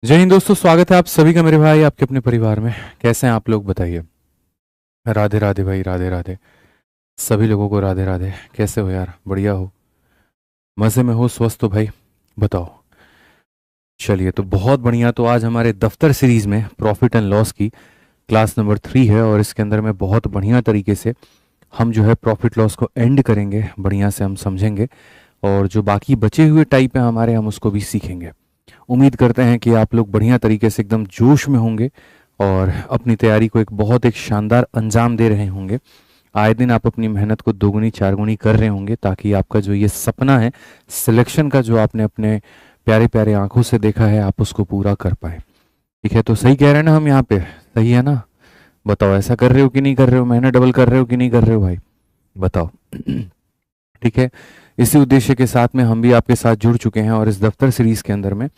जय हिंद दोस्तों, स्वागत है आप सभी का मेरे भाई आपके अपने परिवार में। कैसे हैं आप लोग बताइए। राधे राधे भाई, राधे राधे। सभी लोगों को राधे राधे। कैसे हो यार, बढ़िया हो, मज़े में हो, स्वस्थ हो भाई, बताओ। चलिए तो बहुत बढ़िया। तो आज हमारे दफ्तर सीरीज़ में प्रॉफिट एंड लॉस की क्लास नंबर 3 है और इसके अंदर में बहुत बढ़िया तरीके से हम जो है प्रॉफिट लॉस को एंड करेंगे, बढ़िया से हम समझेंगे और जो बाकी बचे हुए टाइप हैं हमारे, हम उसको भी सीखेंगे। उम्मीद करते हैं कि आप लोग बढ़िया तरीके से एकदम जोश में होंगे और अपनी तैयारी को एक शानदार अंजाम दे रहे होंगे। आए दिन आप अपनी मेहनत को दोगुनी चारगुनी कर रहे होंगे ताकि आपका जो ये सपना है सिलेक्शन का, जो आपने अपने प्यारे प्यारे आंखों से देखा है, आप उसको पूरा कर पाए। ठीक है, तो सही कह रहे हैं ना हम यहाँ पे, सही है ना? बताओ, ऐसा कर रहे हो कि नहीं कर रहे हो? मेहनत डबल कर रहे हो कि नहीं कर रहे हो भाई, बताओ। ठीक है, इसी उद्देश्य के साथ में हम भी आपके साथ जुड़ चुके हैं और इस दफ्तर सीरीज के अंदर में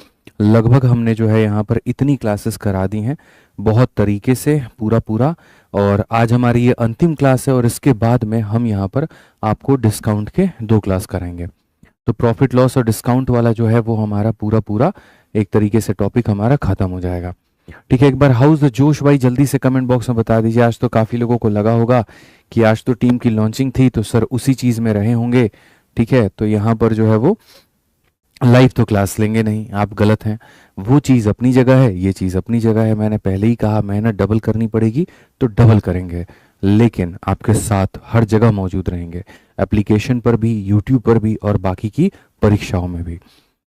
लगभग हमने जो है यहाँ पर इतनी क्लासेस करा दी हैं, बहुत तरीके से पूरा पूरा। और आज हमारी ये अंतिम क्लास है और इसके बाद में हम यहाँ पर आपको डिस्काउंट के 2 क्लास कराएंगे। तो प्रॉफिट लॉस और डिस्काउंट वाला जो है वो हमारा पूरा पूरा एक तरीके से टॉपिक हमारा खत्म हो जाएगा। ठीक है, एक बार हाउस द जोश भाई जल्दी से कमेंट बॉक्स में बता दीजिए। आज तो काफ़ी लोगों को लगा होगा कि आज तो टीम की लॉन्चिंग थी तो सर उसी चीज़ में रहे होंगे। ठीक है, तो यहाँ पर जो है वो लाइव तो क्लास लेंगे नहीं, आप गलत हैं। वो चीज़ अपनी जगह है, ये चीज़ अपनी जगह है। मैंने पहले ही कहा मेहनत डबल करनी पड़ेगी तो डबल करेंगे, लेकिन आपके साथ हर जगह मौजूद रहेंगे, एप्लीकेशन पर भी, यूट्यूब पर भी और बाकी की परीक्षाओं में भी।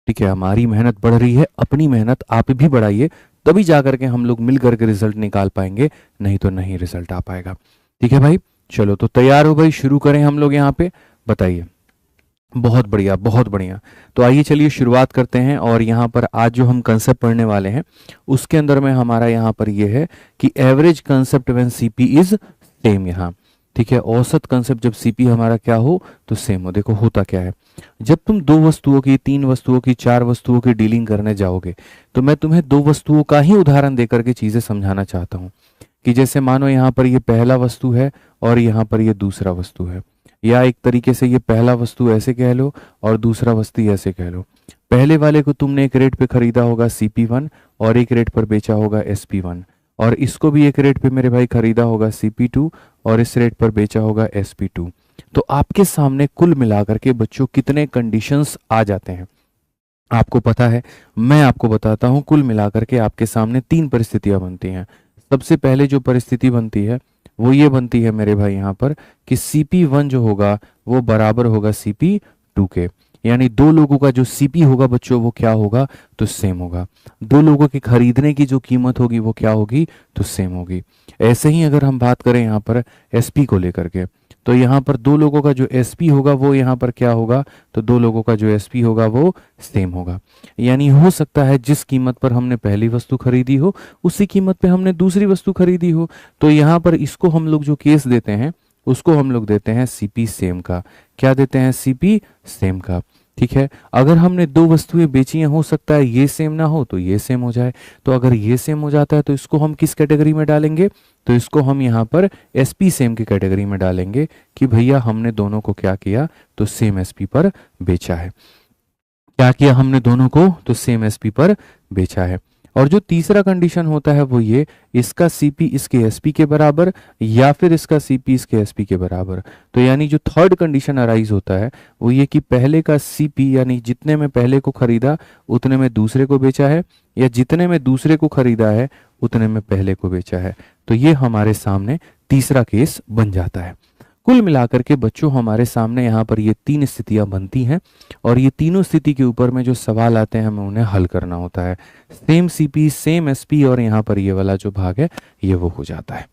ठीक है, हमारी मेहनत बढ़ रही है, अपनी मेहनत आप भी बढ़ाइए, तभी जा करके हम लोग मिल करके रिजल्ट निकाल पाएंगे, नहीं तो नहीं रिजल्ट आ पाएगा। ठीक है भाई, चलो तो तैयार हो भाई, शुरू करें हम लोग यहाँ पे, बताइए। बहुत बढ़िया, बहुत बढ़िया। तो आइए चलिए शुरुआत करते हैं और यहाँ पर आज जो हम कंसेप्ट पढ़ने वाले हैं उसके अंदर में हमारा यहाँ पर ये है कि average concept when CP is same. यहाँ ठीक है, औसत कंसेप्ट जब सीपी हमारा क्या हो तो सेम हो। देखो होता क्या है, जब तुम 2 वस्तुओं की, 3 वस्तुओं की, 4 वस्तुओं की डीलिंग करने जाओगे तो मैं तुम्हें 2 वस्तुओं का ही उदाहरण देकर के चीज़ें समझाना चाहता हूँ। कि जैसे मानो यहाँ पर ये पहला वस्तु है और यहाँ पर ये दूसरा वस्तु है, या एक तरीके से ये पहला वस्तु ऐसे कह लो और दूसरा वस्तु ऐसे कह लो। पहले वाले को तुमने एक रेट पे खरीदा होगा CP1 और एक रेट पर बेचा होगा SP1, और इसको भी एक रेट पे मेरे भाई खरीदा होगा CP2 और इस रेट पर बेचा होगा SP2। तो आपके सामने कुल मिलाकर के बच्चों कितने कंडीशंस आ जाते हैं आपको पता है? मैं आपको बताता हूं, कुल मिलाकर के आपके सामने 3 परिस्थितियां बनती हैं। सबसे पहले जो परिस्थिति बनती है वो ये बनती है मेरे भाई यहाँ पर कि CP1 जो होगा वो बराबर होगा CP2 के, यानी 2 लोगों का जो CP होगा बच्चों वो क्या होगा तो सेम होगा। 2 लोगों की खरीदने की जो कीमत होगी वो क्या होगी तो सेम होगी। ऐसे ही अगर हम बात करें यहाँ पर SP को लेकर के, तो यहाँ पर 2 लोगों का जो SP होगा वो यहाँ पर क्या होगा तो 2 लोगों का जो SP होगा वो सेम होगा। यानी हो सकता है जिस कीमत पर हमने पहली वस्तु खरीदी हो उसी कीमत पे हमने दूसरी वस्तु खरीदी हो। तो यहाँ पर इसको हम लोग जो केस देते हैं उसको हम लोग देते हैं CP सेम का। क्या देते हैं? CP सेम का। ठीक है, अगर हमने 2 वस्तुएं बेची हैं, हो सकता है ये सेम ना हो तो ये सेम हो जाए। तो अगर ये सेम हो जाता है तो इसको हम किस कैटेगरी में डालेंगे तो इसको हम यहाँ पर SP सेम की कैटेगरी में डालेंगे कि भैया हमने दोनों को क्या किया तो सेम SP पर बेचा है। क्या किया हमने दोनों को तो सेम SP पर बेचा है। और जो तीसरा कंडीशन होता है वो ये, इसका CP इसके SP के बराबर या फिर इसका CP इसके SP के बराबर। तो यानी जो थर्ड कंडीशन अराइज होता है वो ये कि पहले का CP यानी जितने में पहले को खरीदा उतने में दूसरे को बेचा है, या जितने में दूसरे को खरीदा है उतने में पहले को बेचा है। तो ये हमारे सामने तीसरा केस बन जाता है। कुल मिलाकर के बच्चों हमारे सामने यहाँ पर ये 3 स्थितियां बनती हैं और ये तीनों स्थिति के ऊपर में जो सवाल आते हैं हमें उन्हें हल करना होता है। सेम CP सेम SP और यहाँ पर ये वाला जो भाग है ये वो हो जाता है।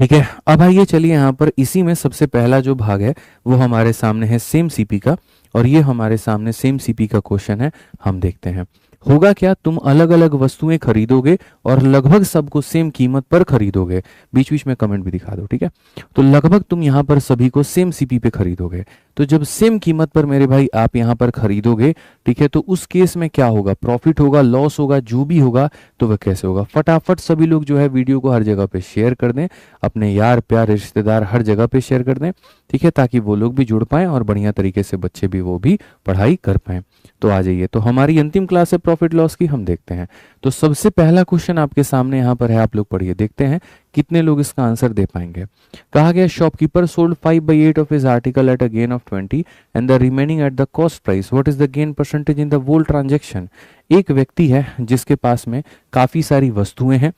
ठीक है, अब आइए चलिए यहाँ पर इसी में सबसे पहला जो भाग है वो हमारे सामने है सेम CP का, और ये हमारे सामने सेम CP का क्वेश्चन है। हम देखते हैं होगा क्या। तुम अलग अलग वस्तुएं खरीदोगे और लगभग सबको सेम कीमत पर खरीदोगे। बीच बीच में कमेंट भी दिखा दो, ठीक है। तो लगभग तुम यहाँ पर सभी को सेम CP पे खरीदोगे। तो जब सेम कीमत पर मेरे भाई आप यहाँ पर खरीदोगे, ठीक है, तो उस केस में क्या होगा, प्रॉफिट होगा, लॉस होगा, जो भी होगा, तो वह कैसे होगा। फटाफट सभी लोग जो है वीडियो को हर जगह पे शेयर कर दें, अपने यार प्यार रिश्तेदार हर जगह पे शेयर कर दें, ठीक है, ताकि वो लोग भी जुड़ पाएं और बढ़िया तरीके से बच्चे भी वो भी पढ़ाई कर पाएं। तो आ जाइए, तो हमारी अंतिम क्लास है प्रॉफिट लॉस की, हम देखते हैं। तो सबसे पहला क्वेश्चन आपके सामने यहाँ पर है, आप लोग पढ़िए, देखते हैं कितने लोग इसका आंसर दे पाएंगे। कहा गया shopkeeper sold 5/8 of his article at a gain of 20 and the remaining at the cost price, what is the gain percentage in the whole transaction. एक व्यक्ति है जिसके पास में काफी सारी वस्तुएं हैं,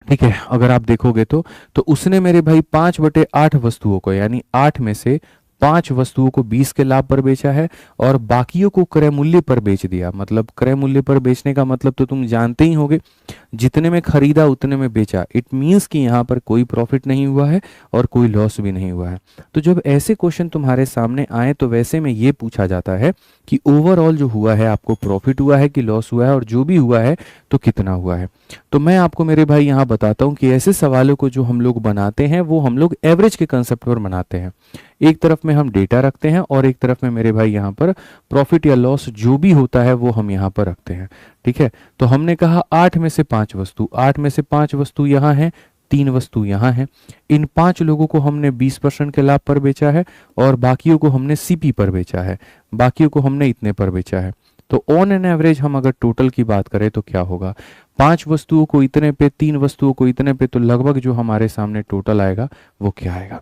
ठीक है, अगर आप देखोगे तो उसने मेरे भाई 5/8 वस्तुओं को, यानी 8 में से 5 वस्तुओं को 20 के लाभ पर बेचा है और बाकियों को क्रय मूल्य पर बेच दिया। मतलब क्रय मूल्य पर बेचने का मतलब तो तुम जानते ही होगे, जितने में खरीदा उतने में बेचा। इट मीन्स कि यहाँ पर कोई प्रॉफिट नहीं हुआ है और कोई लॉस भी नहीं हुआ है। तो जब ऐसे क्वेश्चन तुम्हारे सामने आए तो वैसे में ये पूछा जाता है कि ओवरऑल जो हुआ है आपको प्रॉफिट हुआ है कि लॉस हुआ है, और जो भी हुआ है तो कितना हुआ है। तो मैं आपको मेरे भाई यहाँ बताता हूँ कि ऐसे सवालों को जो हम लोग बनाते हैं वो हम लोग एवरेज के कंसेप्ट पर बनाते हैं। एक तरफ में हम डेटा रखते हैं और एक तरफ में मेरे भाई यहाँ पर प्रॉफिट या लॉस जो भी होता है वो हम यहाँ पर रखते हैं, ठीक है। तो हमने कहा 8 में से 5 वस्तु, 8 में से 5 वस्तु यहाँ है, 3 वस्तु यहाँ है। इन 5 लोगों को हमने 20% के लाभ पर बेचा है और बाकियों को हमने सीपी पर बेचा है, बाकियों को हमने इतने पर बेचा है। तो ऑन एन एवरेज हम अगर टोटल की बात करें तो क्या होगा, 5 वस्तुओं को इतने पे, 3 वस्तुओं को इतने पे, तो लगभग जो हमारे सामने टोटल आएगा वो क्या आएगा,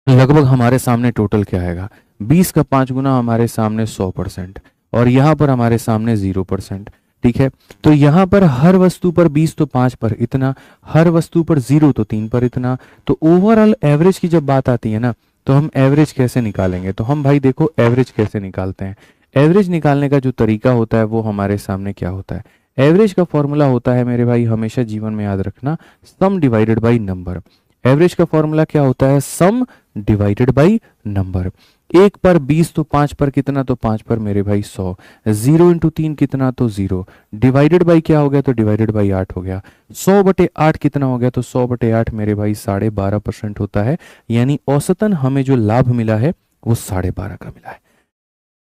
लगभग हमारे सामने टोटल क्या आएगा, 20 का 5 गुना हमारे सामने 100%, और यहाँ पर हमारे सामने 0%, ठीक है। तो यहाँ पर हर वस्तु पर 20 तो 5 पर इतना, हर वस्तु पर 0 तो 3 पर इतना। तो ओवरऑल एवरेज की जब बात आती है ना, तो हम एवरेज कैसे निकालेंगे, तो हम भाई देखो एवरेज कैसे निकालते हैं। एवरेज निकालने का जो तरीका होता है वो हमारे सामने क्या होता है, एवरेज का फॉर्मूला होता है मेरे भाई, हमेशा जीवन में याद रखना, सम डिवाइडेड बाई नंबर। एवरेज का फॉर्मूला क्या होता है, सम डिवाइडेड बाई नंबर। 1 पर 20 तो 5 पर कितना, तो 5 पर मेरे भाई 100, 0 इंटू 3 कितना, तो 0, डिवाइडेड बाई क्या हो गया, तो डिवाइडेड बाई 8 हो गया। 100/8 कितना हो गया, तो 100/8 मेरे भाई 12.5% होता है। यानी औसतन हमें जो लाभ मिला है वो 12.5 का मिला है।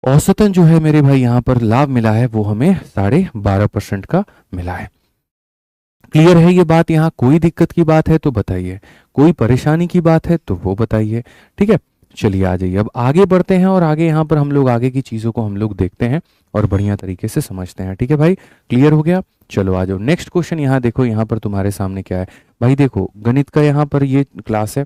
औसतन जो है मेरे भाई यहाँ पर लाभ मिला है वो हमें 12.5% का मिला है। क्लियर है ये बात, यहाँ कोई दिक्कत की बात है तो बताइए, कोई परेशानी की बात है तो वो बताइए, ठीक है। चलिए आ जाइए, अब आगे बढ़ते हैं और आगे यहाँ पर हम लोग आगे की चीज़ों को हम लोग देखते हैं और बढ़िया तरीके से समझते हैं, ठीक है भाई, क्लियर हो गया। चलो आ जाओ, नेक्स्ट क्वेश्चन यहाँ देखो, यहाँ पर तुम्हारे सामने क्या है भाई, देखो गणित का यहाँ पर ये क्लास है,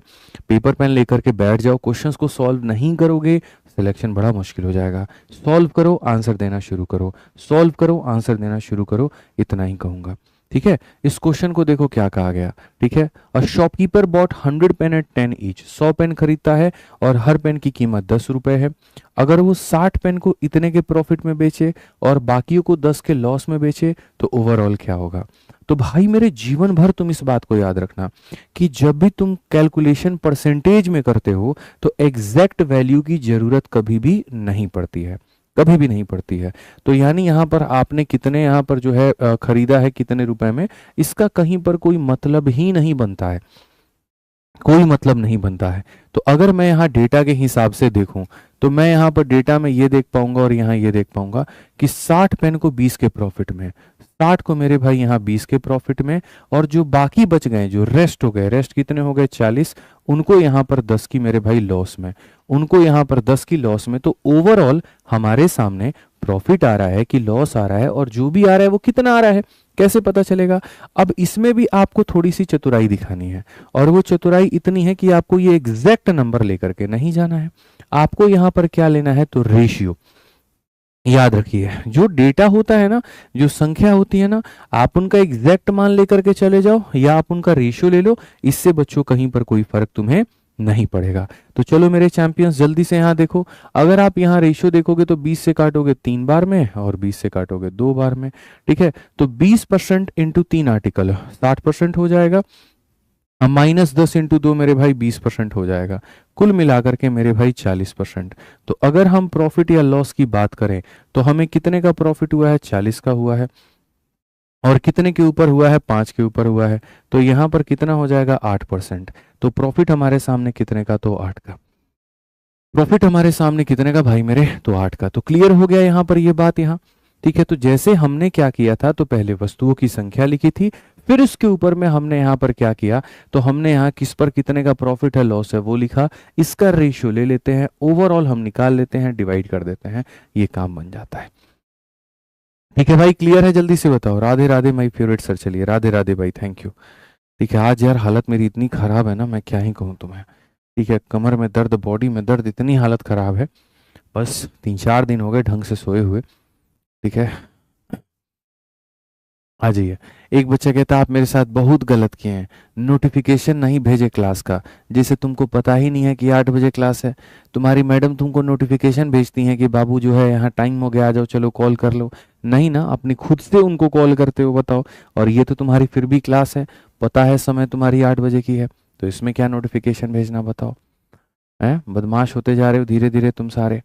पेपर पेन लेकर के बैठ जाओ, क्वेश्चंस को सॉल्व नहीं करोगे सिलेक्शन बड़ा मुश्किल हो जाएगा। सॉल्व करो, आंसर देना शुरू करो, सॉल्व करो, आंसर देना शुरू करो, इतना ही कहूंगा, ठीक है। इस क्वेश्चन को देखो क्या कहा गया, ठीक है। A shopkeeper bought 100 pen at 10 each, 100 pen खरीदता है और हर पेन की कीमत 10 रुपए है। अगर वो 60 पेन को इतने के प्रॉफिट में बेचे और बाकियों को 10 के लॉस में बेचे तो ओवरऑल क्या होगा। तो भाई मेरे जीवन भर तुम इस बात को याद रखना कि जब भी तुम कैलकुलेशन परसेंटेज में करते हो तो एग्जैक्ट वैल्यू की जरूरत कभी भी नहीं पड़ती है, कभी भी नहीं पड़ती है। तो यानी यहाँ पर आपने कितने यहाँ पर जो है खरीदा है कितने रुपए में, इसका कहीं पर कोई मतलब ही नहीं बनता है, कोई मतलब नहीं बनता है। तो अगर मैं यहाँ डेटा के हिसाब से देखूं तो मैं यहाँ पर डेटा में ये देख पाऊंगा और यहाँ ये देख पाऊंगा कि 60 पेन को 20 के प्रॉफिट में, 60 को मेरे भाई यहाँ 20 के प्रॉफिट में, और जो बाकी बच गए, जो रेस्ट हो गए, रेस्ट कितने हो गए 40, उनको यहाँ पर 10 की मेरे भाई लॉस में, उनको यहाँ पर 10 की लॉस में। तो ओवरऑल हमारे सामने प्रॉफिट आ रहा है कि लॉस आ रहा है, और जो भी आ रहा है वो कितना आ रहा है कैसे पता चलेगा। अब इसमें भी आपको थोड़ी सी चतुराई दिखानी है, और वो चतुराई इतनी है कि आपको ये एग्जैक्ट नंबर लेकर के नहीं जाना है, आपको यहाँ पर क्या लेना है, तो रेशियो। याद रखिए जो डेटा होता है ना, जो संख्या होती है ना, आप उनका एग्जैक्ट मान लेकर के चले जाओ या आप उनका रेशियो ले लो, इससे बच्चों कहीं पर कोई फर्क तुम्हें नहीं पड़ेगा। तो चलो मेरे चैंपियंस जल्दी से यहाँ देखो, अगर आप यहाँ रेशियो देखोगे तो 20 से काटोगे 3 बार में और 20 से काटोगे 2 बार में, ठीक है। तो 20% इंटू 3 आर्टिकल 60% हो जाएगा, -10 इंटू 2 मेरे भाई 20% हो जाएगा, कुल मिलाकर के मेरे भाई 40%। तो अगर हम प्रॉफिट या लॉस की बात करें तो हमें कितने का प्रॉफिट हुआ है, 40 का हुआ है, और कितने के ऊपर हुआ है, 5 के ऊपर हुआ है। तो यहाँ पर कितना हो जाएगा, 8%। तो प्रॉफिट हमारे सामने कितने का, तो 8 का। प्रॉफिट हमारे सामने कितने का भाई मेरे, तो 8 का। तो क्लियर हो गया यहाँ पर ये बात यहाँ। ठीक है, तो जैसे हमने क्या किया था, तो पहले वस्तुओं की संख्या लिखी थी, फिर उसके ऊपर में हमने यहाँ पर क्या किया, तो हमने यहाँ किस पर कितने का प्रॉफिट है लॉस है वो लिखा, इसका रेशियो ले लेते हैं, ओवरऑल हम निकाल लेते हैं, डिवाइड कर देते हैं, ये काम बन जाता है। ठीक है भाई, क्लियर है, जल्दी से बताओ। Radhe Radhe my favourite sir, चलिए राधे राधे भाई, थैंक यू। ठीक है, आज यार हालत मेरी इतनी खराब है ना, मैं क्या ही कहूँ तुम्हें। ठीक है, कमर में दर्द, बॉडी में दर्द, इतनी हालत खराब है, बस 3-4 दिन हो गए ढंग से सोए हुए। ठीक है, आ जाइए। एक बच्चा कहता है आप मेरे साथ बहुत गलत किए हैं, नोटिफिकेशन नहीं भेजे क्लास का, जैसे तुमको पता ही नहीं है कि 8 बजे क्लास है। तुम्हारी मैडम तुमको नोटिफिकेशन भेजती हैं कि बाबू जो है यहाँ टाइम हो गया, आ जाओ चलो कॉल कर लो। नहीं ना, अपनी खुद से उनको कॉल करते हो, बताओ। और ये तो तुम्हारी फिर भी क्लास है, पता है समय तुम्हारी 8 बजे की है, तो इसमें क्या नोटिफिकेशन भेजना, बताओ। हैं, बदमाश होते जा रहे हो धीरे धीरे तुम सारे।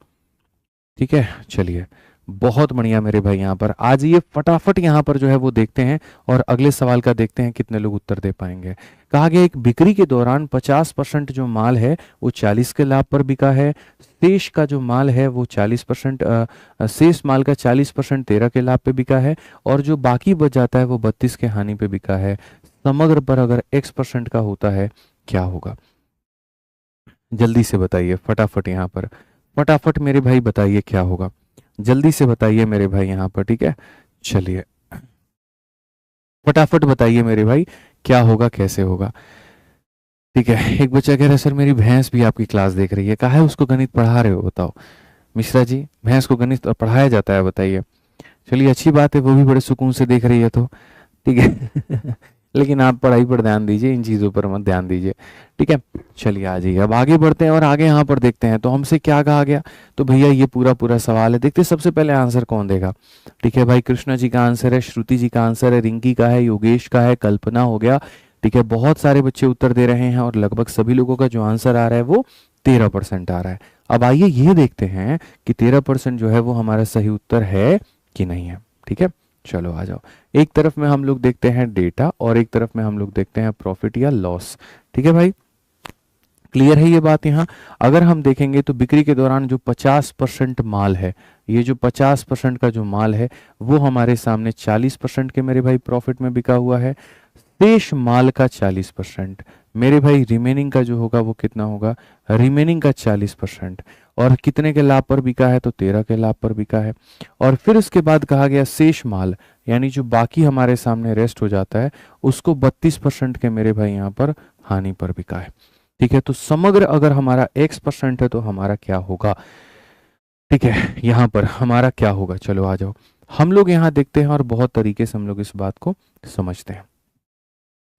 ठीक है, चलिए, बहुत बढ़िया मेरे भाई। यहाँ पर आज ये फटाफट यहाँ पर जो है वो देखते हैं, और अगले सवाल का देखते हैं कितने लोग उत्तर दे पाएंगे। कहा गया एक बिक्री के दौरान 50% जो माल है वो 40 के लाभ पर बिका है, शेष का जो माल है वो 40% शेष माल का 40% 13 के लाभ पे बिका है, और जो बाकी बच जाता है वो 32 के हानि पे बिका है। समग्र पर अगर x% का होता है क्या होगा, जल्दी से बताइए फटाफट। यहाँ पर फटाफट मेरे भाई बताइए क्या होगा, जल्दी से बताइए मेरे भाई यहाँ पर। ठीक है, चलिए फटाफट बताइए मेरे भाई, क्या होगा कैसे होगा। ठीक है, एक बच्चा कह रहा है सर मेरी भैंस भी आपकी क्लास देख रही है, कहा है उसको गणित पढ़ा रहे हो, बताओ। मिश्रा जी, भैंस को गणित पढ़ाया जाता है, बताइए। चलिए अच्छी बात है, वो भी बड़े सुकून से देख रही है तो। ठीक है लेकिन आप पढ़ाई पर ध्यान दीजिए, इन चीज़ों पर मत ध्यान दीजिए। ठीक है, चलिए आ जाइए, अब आगे बढ़ते हैं और आगे यहाँ पर देखते हैं तो हमसे क्या कहा गया। तो भैया ये पूरा पूरा सवाल है, देखते हैं सबसे पहले आंसर कौन देगा। ठीक है भाई, कृष्णा जी का आंसर है, श्रुति जी का आंसर है, रिंकी का है, योगेश का है, कल्पना हो गया। ठीक है, बहुत सारे बच्चे उत्तर दे रहे हैं और लगभग सभी लोगों का जो आंसर आ रहा है वो 13% आ रहा है। अब आइए ये देखते हैं कि 13% जो है वो हमारा सही उत्तर है कि नहीं है। ठीक है, चलो आ जाओ। एक तरफ में हम लोग देखते हैं डेटा और एक तरफ में हम लोग देखते हैं प्रॉफिट या लॉस। ठीक है भाई, क्लियर है ये बात। यहाँ अगर हम देखेंगे तो बिक्री के दौरान जो 50% माल है, ये जो 50% का जो माल है वो हमारे सामने 40% के मेरे भाई प्रॉफिट में बिका हुआ है। शेष माल का 40% मेरे भाई, रिमेनिंग का जो होगा वो कितना होगा, रिमेनिंग का 40%। और कितने के लाभ पर बिका है, तो 13 के लाभ पर बिका है। और फिर उसके बाद कहा गया शेष माल, यानी जो बाकी हमारे सामने रेस्ट हो जाता है उसको 32% के मेरे भाई यहाँ पर हानि पर बिका है। ठीक है, तो समग्र अगर हमारा x% है तो हमारा क्या होगा। ठीक है, यहाँ पर हमारा क्या होगा, चलो आ जाओ। हम लोग यहाँ देखते हैं और बहुत तरीके से हम लोग इस बात को समझते हैं।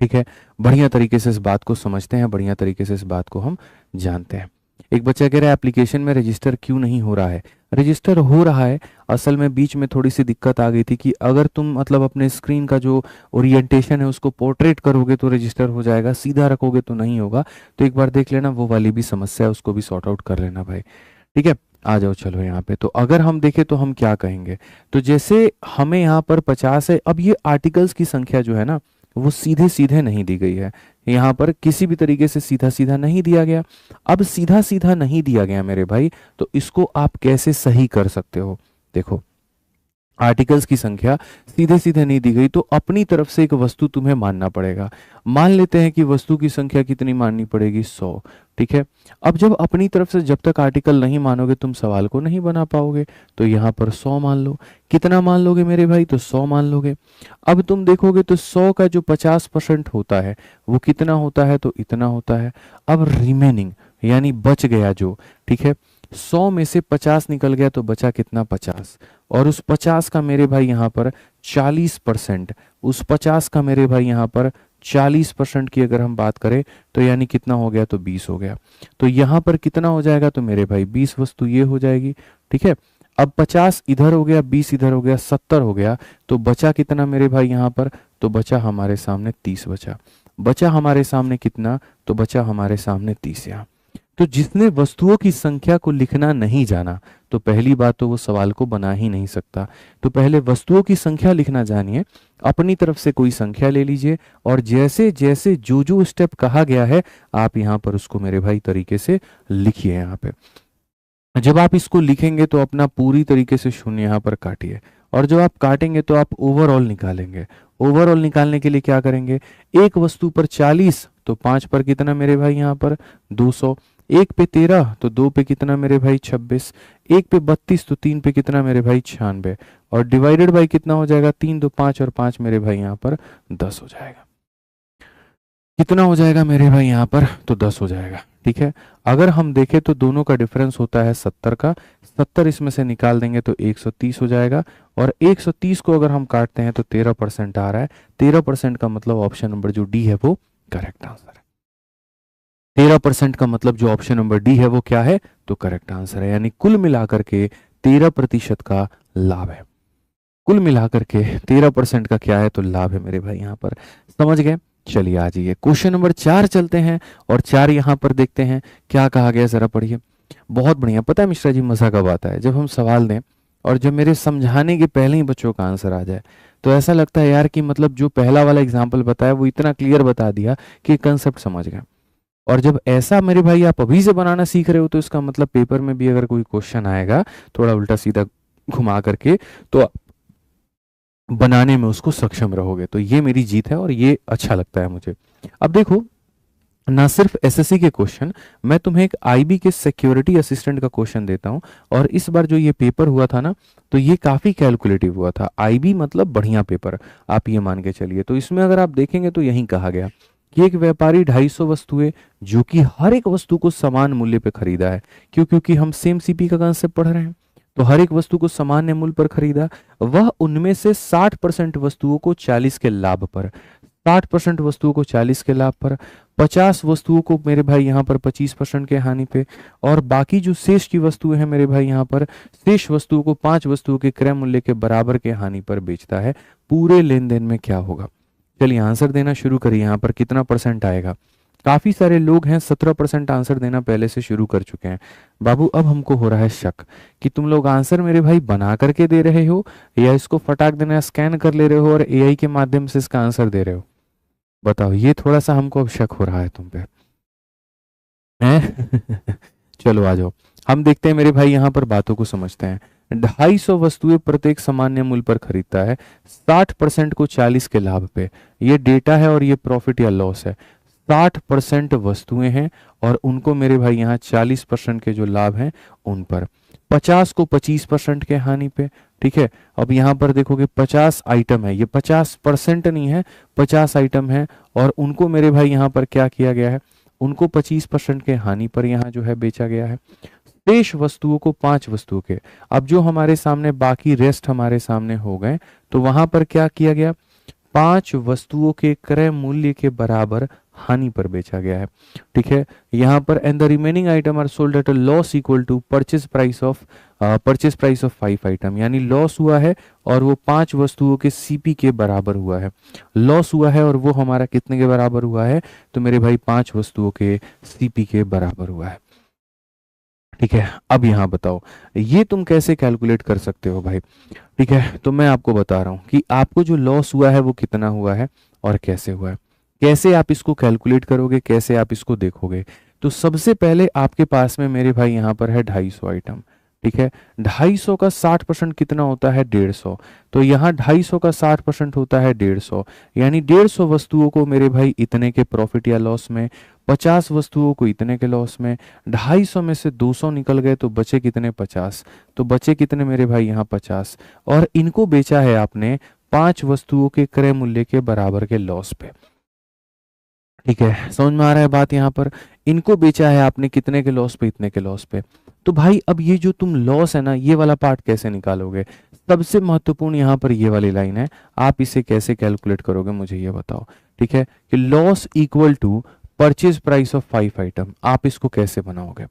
ठीक है, बढ़िया तरीके से इस बात को समझते हैं, बढ़िया तरीके से इस बात को हम जानते हैं। एक बच्चा कह रहा है एप्लीकेशन में रजिस्टर क्यों नहीं हो रहा है। रजिस्टर हो रहा है, असल में बीच में थोड़ी सी दिक्कत आ गई थी कि अगर तुम मतलब अपने स्क्रीन का जो ओरिएंटेशन है उसको पोर्ट्रेट करोगे तो रजिस्टर हो जाएगा, सीधा रखोगे तो नहीं होगा। तो एक बार देख लेना, वो वाली भी समस्या है, उसको भी सॉर्ट आउट कर लेना भाई। ठीक है, आ जाओ चलो यहाँ पे। तो अगर हम देखें तो हम क्या कहेंगे, तो जैसे हमें यहाँ पर 50 है, अब ये आर्टिकल्स की संख्या जो है ना वो सीधे सीधे नहीं दी गई है, यहाँ पर किसी भी तरीके से सीधा सीधा नहीं दिया गया। अब सीधा सीधा नहीं दिया गया मेरे भाई, तो इसको आप कैसे सही कर सकते हो। देखो, आर्टिकल्स की संख्या सीधे सीधे नहीं दी गई तो अपनी तरफ से एक वस्तु तुम्हें मानना पड़ेगा। मान लेते हैं कि वस्तु की संख्या कितनी माननी पड़ेगी, 100। ठीक है, अब जब अपनी तरफ से जब तक आर्टिकल नहीं मानोगे तुम सवाल को नहीं बना पाओगे, तो यहाँ पर 100 मान लो। कितना मान लोगे मेरे भाई, तो 100 मान लोगे। अब तुम देखोगे तो 100 का जो 50% होता है वो कितना होता है, तो इतना होता है। अब रिमेनिंग यानी बच गया जो, ठीक है, 100 में से 50 निकल गया तो बचा कितना, 50। और उस 50 का मेरे भाई यहाँ पर 40%, उस 50 का मेरे भाई यहाँ पर 40% की अगर हम बात करें तो यानी कितना हो गया, तो 20 हो गया। तो यहाँ पर कितना हो जाएगा, तो मेरे भाई 20 वस्तु ये हो जाएगी। ठीक है, अब 50 इधर हो गया, 20 इधर हो गया, 70 हो गया। तो बचा कितना मेरे भाई यहाँ पर, तो बचा हमारे सामने 30 बचा। बचा हमारे सामने कितना, तो बचा हमारे सामने 30 यहाँ। तो जिसने वस्तुओं की संख्या को लिखना नहीं जाना, तो पहली बात तो वो सवाल को बना ही नहीं सकता। तो पहले वस्तुओं की संख्या लिखना जानिए, अपनी तरफ से कोई संख्या ले लीजिए और जैसे जैसे जो जो स्टेप कहा गया है आप यहाँ पर उसको मेरे भाई तरीके से लिखिए यहाँ पे। जब आप इसको लिखेंगे तो अपना पूरी तरीके से शून्य यहाँ पर काटिए, और जब आप काटेंगे तो आप ओवरऑल निकालेंगे। ओवरऑल निकालने के लिए क्या करेंगे, एक वस्तु पर 40 तो 5 पर कितना मेरे भाई यहाँ पर 200, एक पे 13 तो 2 पे कितना मेरे भाई 26, एक पे 32 तो 3 पे कितना मेरे भाई 96, और डिवाइडेड बाई कितना हो जाएगा 3 तो 5 और 5 मेरे भाई यहाँ पर 10 हो जाएगा। कितना हो जाएगा मेरे भाई यहाँ पर, तो 10 हो जाएगा। ठीक है, अगर हम देखें तो दोनों का डिफरेंस होता है 70 का, 70 इसमें से निकाल देंगे तो 130 हो जाएगा, और 130 को अगर हम काटते हैं तो 13% आ रहा है। 13% का मतलब ऑप्शन नंबर जो डी है वो करेक्ट आंसर है। 13% का मतलब जो ऑप्शन नंबर डी है वो क्या है, तो करेक्ट आंसर है। यानी कुल मिलाकर के 13% का लाभ है। कुल मिलाकर के 13% का क्या है, तो लाभ है मेरे भाई यहाँ पर। समझ गए? चलिए आ जाइए क्वेश्चन नंबर 4 चलते हैं, और 4 यहाँ पर देखते हैं क्या कहा गया, जरा पढ़िए। बहुत बढ़िया। पता है मिश्रा जी, मजा कब आता है, जब हम सवाल दें और जब मेरे समझाने के पहले ही बच्चों का आंसर आ जाए, तो ऐसा लगता है यार कि मतलब जो पहला वाला एग्जाम्पल बताया वो इतना क्लियर बता दिया कि कंसेप्ट समझ गए। और जब ऐसा मेरे भाई आप अभी से बनाना सीख रहे हो, तो इसका मतलब पेपर में भी अगर कोई क्वेश्चन आएगा थोड़ा उल्टा सीधा घुमा करके, तो बनाने में उसको सक्षम रहोगे। तो ये मेरी जीत है और ये अच्छा लगता है मुझे। अब देखो, ना सिर्फ एसएससी के क्वेश्चन, मैं तुम्हें एक आईबी के सिक्योरिटी असिस्टेंट का क्वेश्चन देता हूं। और इस बार जो ये पेपर हुआ था ना, तो ये काफी कैलकुलेटिव हुआ था। आईबी मतलब बढ़िया पेपर, आप ये मान के चलिए। तो इसमें अगर आप देखेंगे तो यही कहा गया कि एक व्यापारी 250 वस्तुएं, जो कि हर एक वस्तु को समान मूल्य पे खरीदा है। क्यों? क्योंकि हम सेम सीपी का कंसेप्ट पढ़ रहे हैं, तो हर एक वस्तु को सामान्य मूल्य पर खरीदा। वह उनमें से 60% वस्तुओं को 40 के लाभ पर, 60% वस्तुओं को 40 के लाभ पर, 50 वस्तुओं को मेरे भाई यहाँ पर 25% के हानि पे, और बाकी जो शेष की वस्तुएं हैं मेरे भाई यहाँ पर, शेष वस्तुओं को 5 वस्तुओं के क्रय मूल्य के बराबर के हानि पर बेचता है। पूरे लेन देन में क्या होगा? चलिए आंसर देना शुरू करिए। यहाँ पर कितना परसेंट आएगा? काफी सारे लोग हैं 17% आंसर देना पहले से शुरू कर चुके हैं। बाबू अब हमको हो रहा है शक कि तुम लोग आंसर मेरे भाई बना करके दे रहे हो, या इसको फटाक देना स्कैन कर ले रहे हो और एआई के माध्यम से इसका आंसर दे रहे हो। बताओ, ये थोड़ा सा हमको अब शक हो रहा है तुम पे, हैं? चलो आ जाओ, हम देखते हैं मेरे भाई, यहाँ पर बातों को समझते हैं। 250 वस्तुएं प्रत्येक सामान्य मूल्य पर खरीदता है, 60% को 40 के लाभ पे। ये डेटा है और ये प्रॉफिट या लॉस है। 60% वस्तुएं हैं और उनको मेरे भाई यहाँ 40% के जो लाभ हैं उन पर, 50 को 25% के हानि पे। ठीक है, अब यहाँ पर देखोगे 50 आइटम है, ये 50% नहीं है, 50 आइटम है, और उनको मेरे भाई यहाँ पर क्या किया गया है, उनको 25% के हानि पर यहाँ जो है बेचा गया है। शेष वस्तुओं को 5 वस्तुओं के, अब जो हमारे सामने बाकी रेस्ट हमारे सामने हो गए, तो वहां पर क्या किया गया, 5 वस्तुओं के क्रय मूल्य के बराबर हानि पर बेचा गया है। ठीक है, यहाँ पर and the remaining item are sold at a loss equal to purchase price of 5 item. यानी लॉस हुआ है और वो 5 वस्तुओं के सीपी के बराबर हुआ है। लॉस हुआ है और वो हमारा कितने के बराबर हुआ है, तो मेरे भाई 5 वस्तुओं के सीपी के बराबर हुआ है। ठीक है, अब यहाँ बताओ ये तुम कैसे कैलकुलेट कर सकते हो भाई। ठीक है, तो मैं आपको बता रहा हूँ कि आपको जो लॉस हुआ है वो कितना हुआ है और कैसे हुआ है। कैसे आप इसको कैलकुलेट करोगे, कैसे आप इसको देखोगे? तो सबसे पहले आपके पास में मेरे भाई यहाँ पर है 250 आइटम। ठीक है, 250 का 60% कितना होता है, 150। तो यहाँ 250 का 60% होता है 150, यानी 150 वस्तुओं को मेरे भाई इतने के प्रॉफिट या लॉस में, 50 वस्तुओं को इतने के लॉस में। 250 में से 200 निकल गए तो बचे कितने, 50। तो बचे कितने मेरे भाई यहाँ 50, और इनको बेचा है आपने 5 वस्तुओं के क्रय मूल्य के बराबर के लॉस पे। ठीक है, समझ में आ रहा है बात? यहाँ पर इनको बेचा है आपने कितने के लॉस पे, इतने के लॉस पे। तो भाई अब ये जो तुम लॉस है ना, ये वाला पार्ट कैसे निकालोगे? सबसे महत्वपूर्ण यहाँ पर ये वाली लाइन है, आप इसे कैसे कैलकुलेट करोगे मुझे ये बताओ। ठीक है, कि loss equal to purchase price of 5 item, आप इसको कैसे बनाओगे?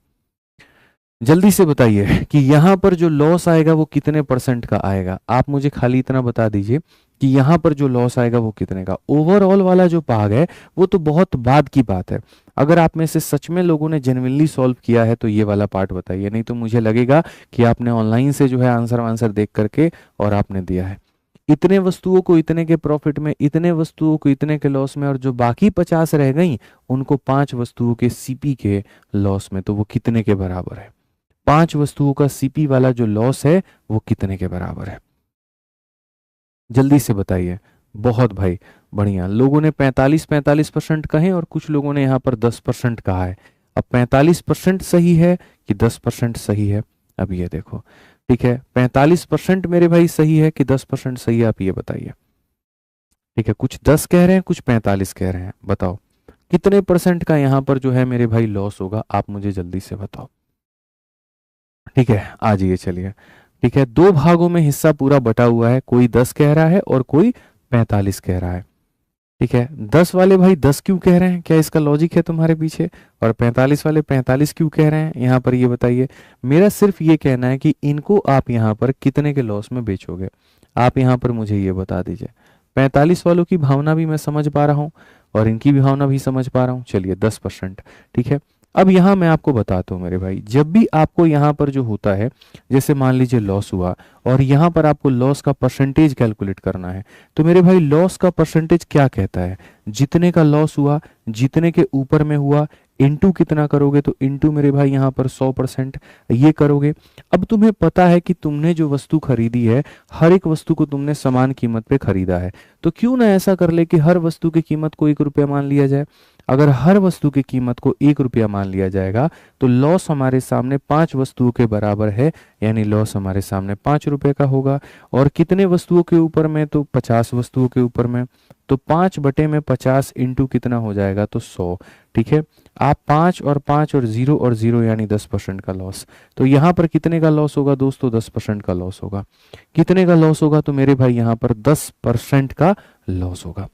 जल्दी से बताइए कि यहाँ पर जो लॉस आएगा वो कितने परसेंट का आएगा। आप मुझे खाली इतना बता दीजिए कि यहाँ पर जो लॉस आएगा वो कितने का। ओवरऑल वाला जो भाग है वो तो बहुत बाद की बात है। अगर आप में से सच में लोगों ने जेन्युइनली सॉल्व किया है तो ये वाला पार्ट बताइए, नहीं तो मुझे लगेगा कि आपने ऑनलाइन से जो है आंसर देख करके और आपने दिया है। इतने वस्तुओं को इतने के प्रॉफिट में, इतने वस्तुओं को इतने के लॉस में, और जो बाकी 50 रह गई उनको 5 वस्तुओं के सीपी के लॉस में। तो वो कितने के बराबर है? 5 वस्तुओं का सीपी वाला जो लॉस है वो कितने के बराबर है? जल्दी से बताइए। बहुत भाई बढ़िया, लोगों ने 45% कहे और कुछ लोगों ने यहाँ पर 10% कहा है। अब 45% सही है कि 10% सही है? अब ये देखो, ठीक है, 45% मेरे भाई सही है कि 10% सही है? आप ये बताइए। ठीक है, कुछ 10 कह रहे हैं, कुछ 45 कह रहे हैं। बताओ कितने परसेंट का यहाँ पर जो है मेरे भाई लॉस होगा? आप मुझे जल्दी से बताओ। ठीक है, आ जाइए, चलिए। ठीक है, दो भागों में हिस्सा पूरा बटा हुआ है, कोई 10 कह रहा है और कोई 45 कह रहा है। ठीक है, 10 वाले भाई 10 क्यों कह रहे हैं? क्या इसका लॉजिक है तुम्हारे पीछे? और 45 वाले 45 क्यों कह रहे हैं यहाँ पर? ये बताइए। मेरा सिर्फ ये कहना है कि इनको आप यहाँ पर कितने के लॉस में बेचोगे, आप यहाँ पर मुझे ये बता दीजिए। 45 वालों की भावना भी मैं समझ पा रहा हूँ और इनकी भी भावना भी समझ पा रहा हूँ। चलिए 10%। ठीक है, अब यहाँ मैं आपको बताता हूँ मेरे भाई, जब भी आपको यहाँ पर जो होता है, जैसे मान लीजिए लॉस हुआ और यहाँ पर आपको लॉस का परसेंटेज कैलकुलेट करना है, तो मेरे भाई लॉस का परसेंटेज क्या कहता है? जितने का लॉस हुआ, जितने के ऊपर में हुआ, इनटू कितना करोगे? तो इनटू मेरे भाई यहाँ पर 100% ये करोगे। अब तुम्हें पता है कि तुमने जो वस्तु खरीदी है, हर एक वस्तु को तुमने समान कीमत पे खरीदा है, तो क्यों ना ऐसा कर ले कि हर वस्तु की कीमत को 1 रुपया मान लिया जाए। अगर हर वस्तु की कीमत को 1 रुपया मान लिया जाएगा तो लॉस हमारे सामने 5 वस्तुओं के बराबर है, यानी लॉस हमारे सामने 5 रुपए का होगा। और कितने वस्तुओं के ऊपर में? तो 50 वस्तुओं के ऊपर में। तो 5/50 इंटू कितना हो जाएगा? तो 100। ठीक है, आप 5 और 5 और 0 यानी 10% का लॉस। तो यहाँ पर कितने का लॉस होगा दोस्तों? 10% का लॉस होगा। कितने का लॉस होगा? तो मेरे भाई यहाँ पर 10% का लॉस होगा।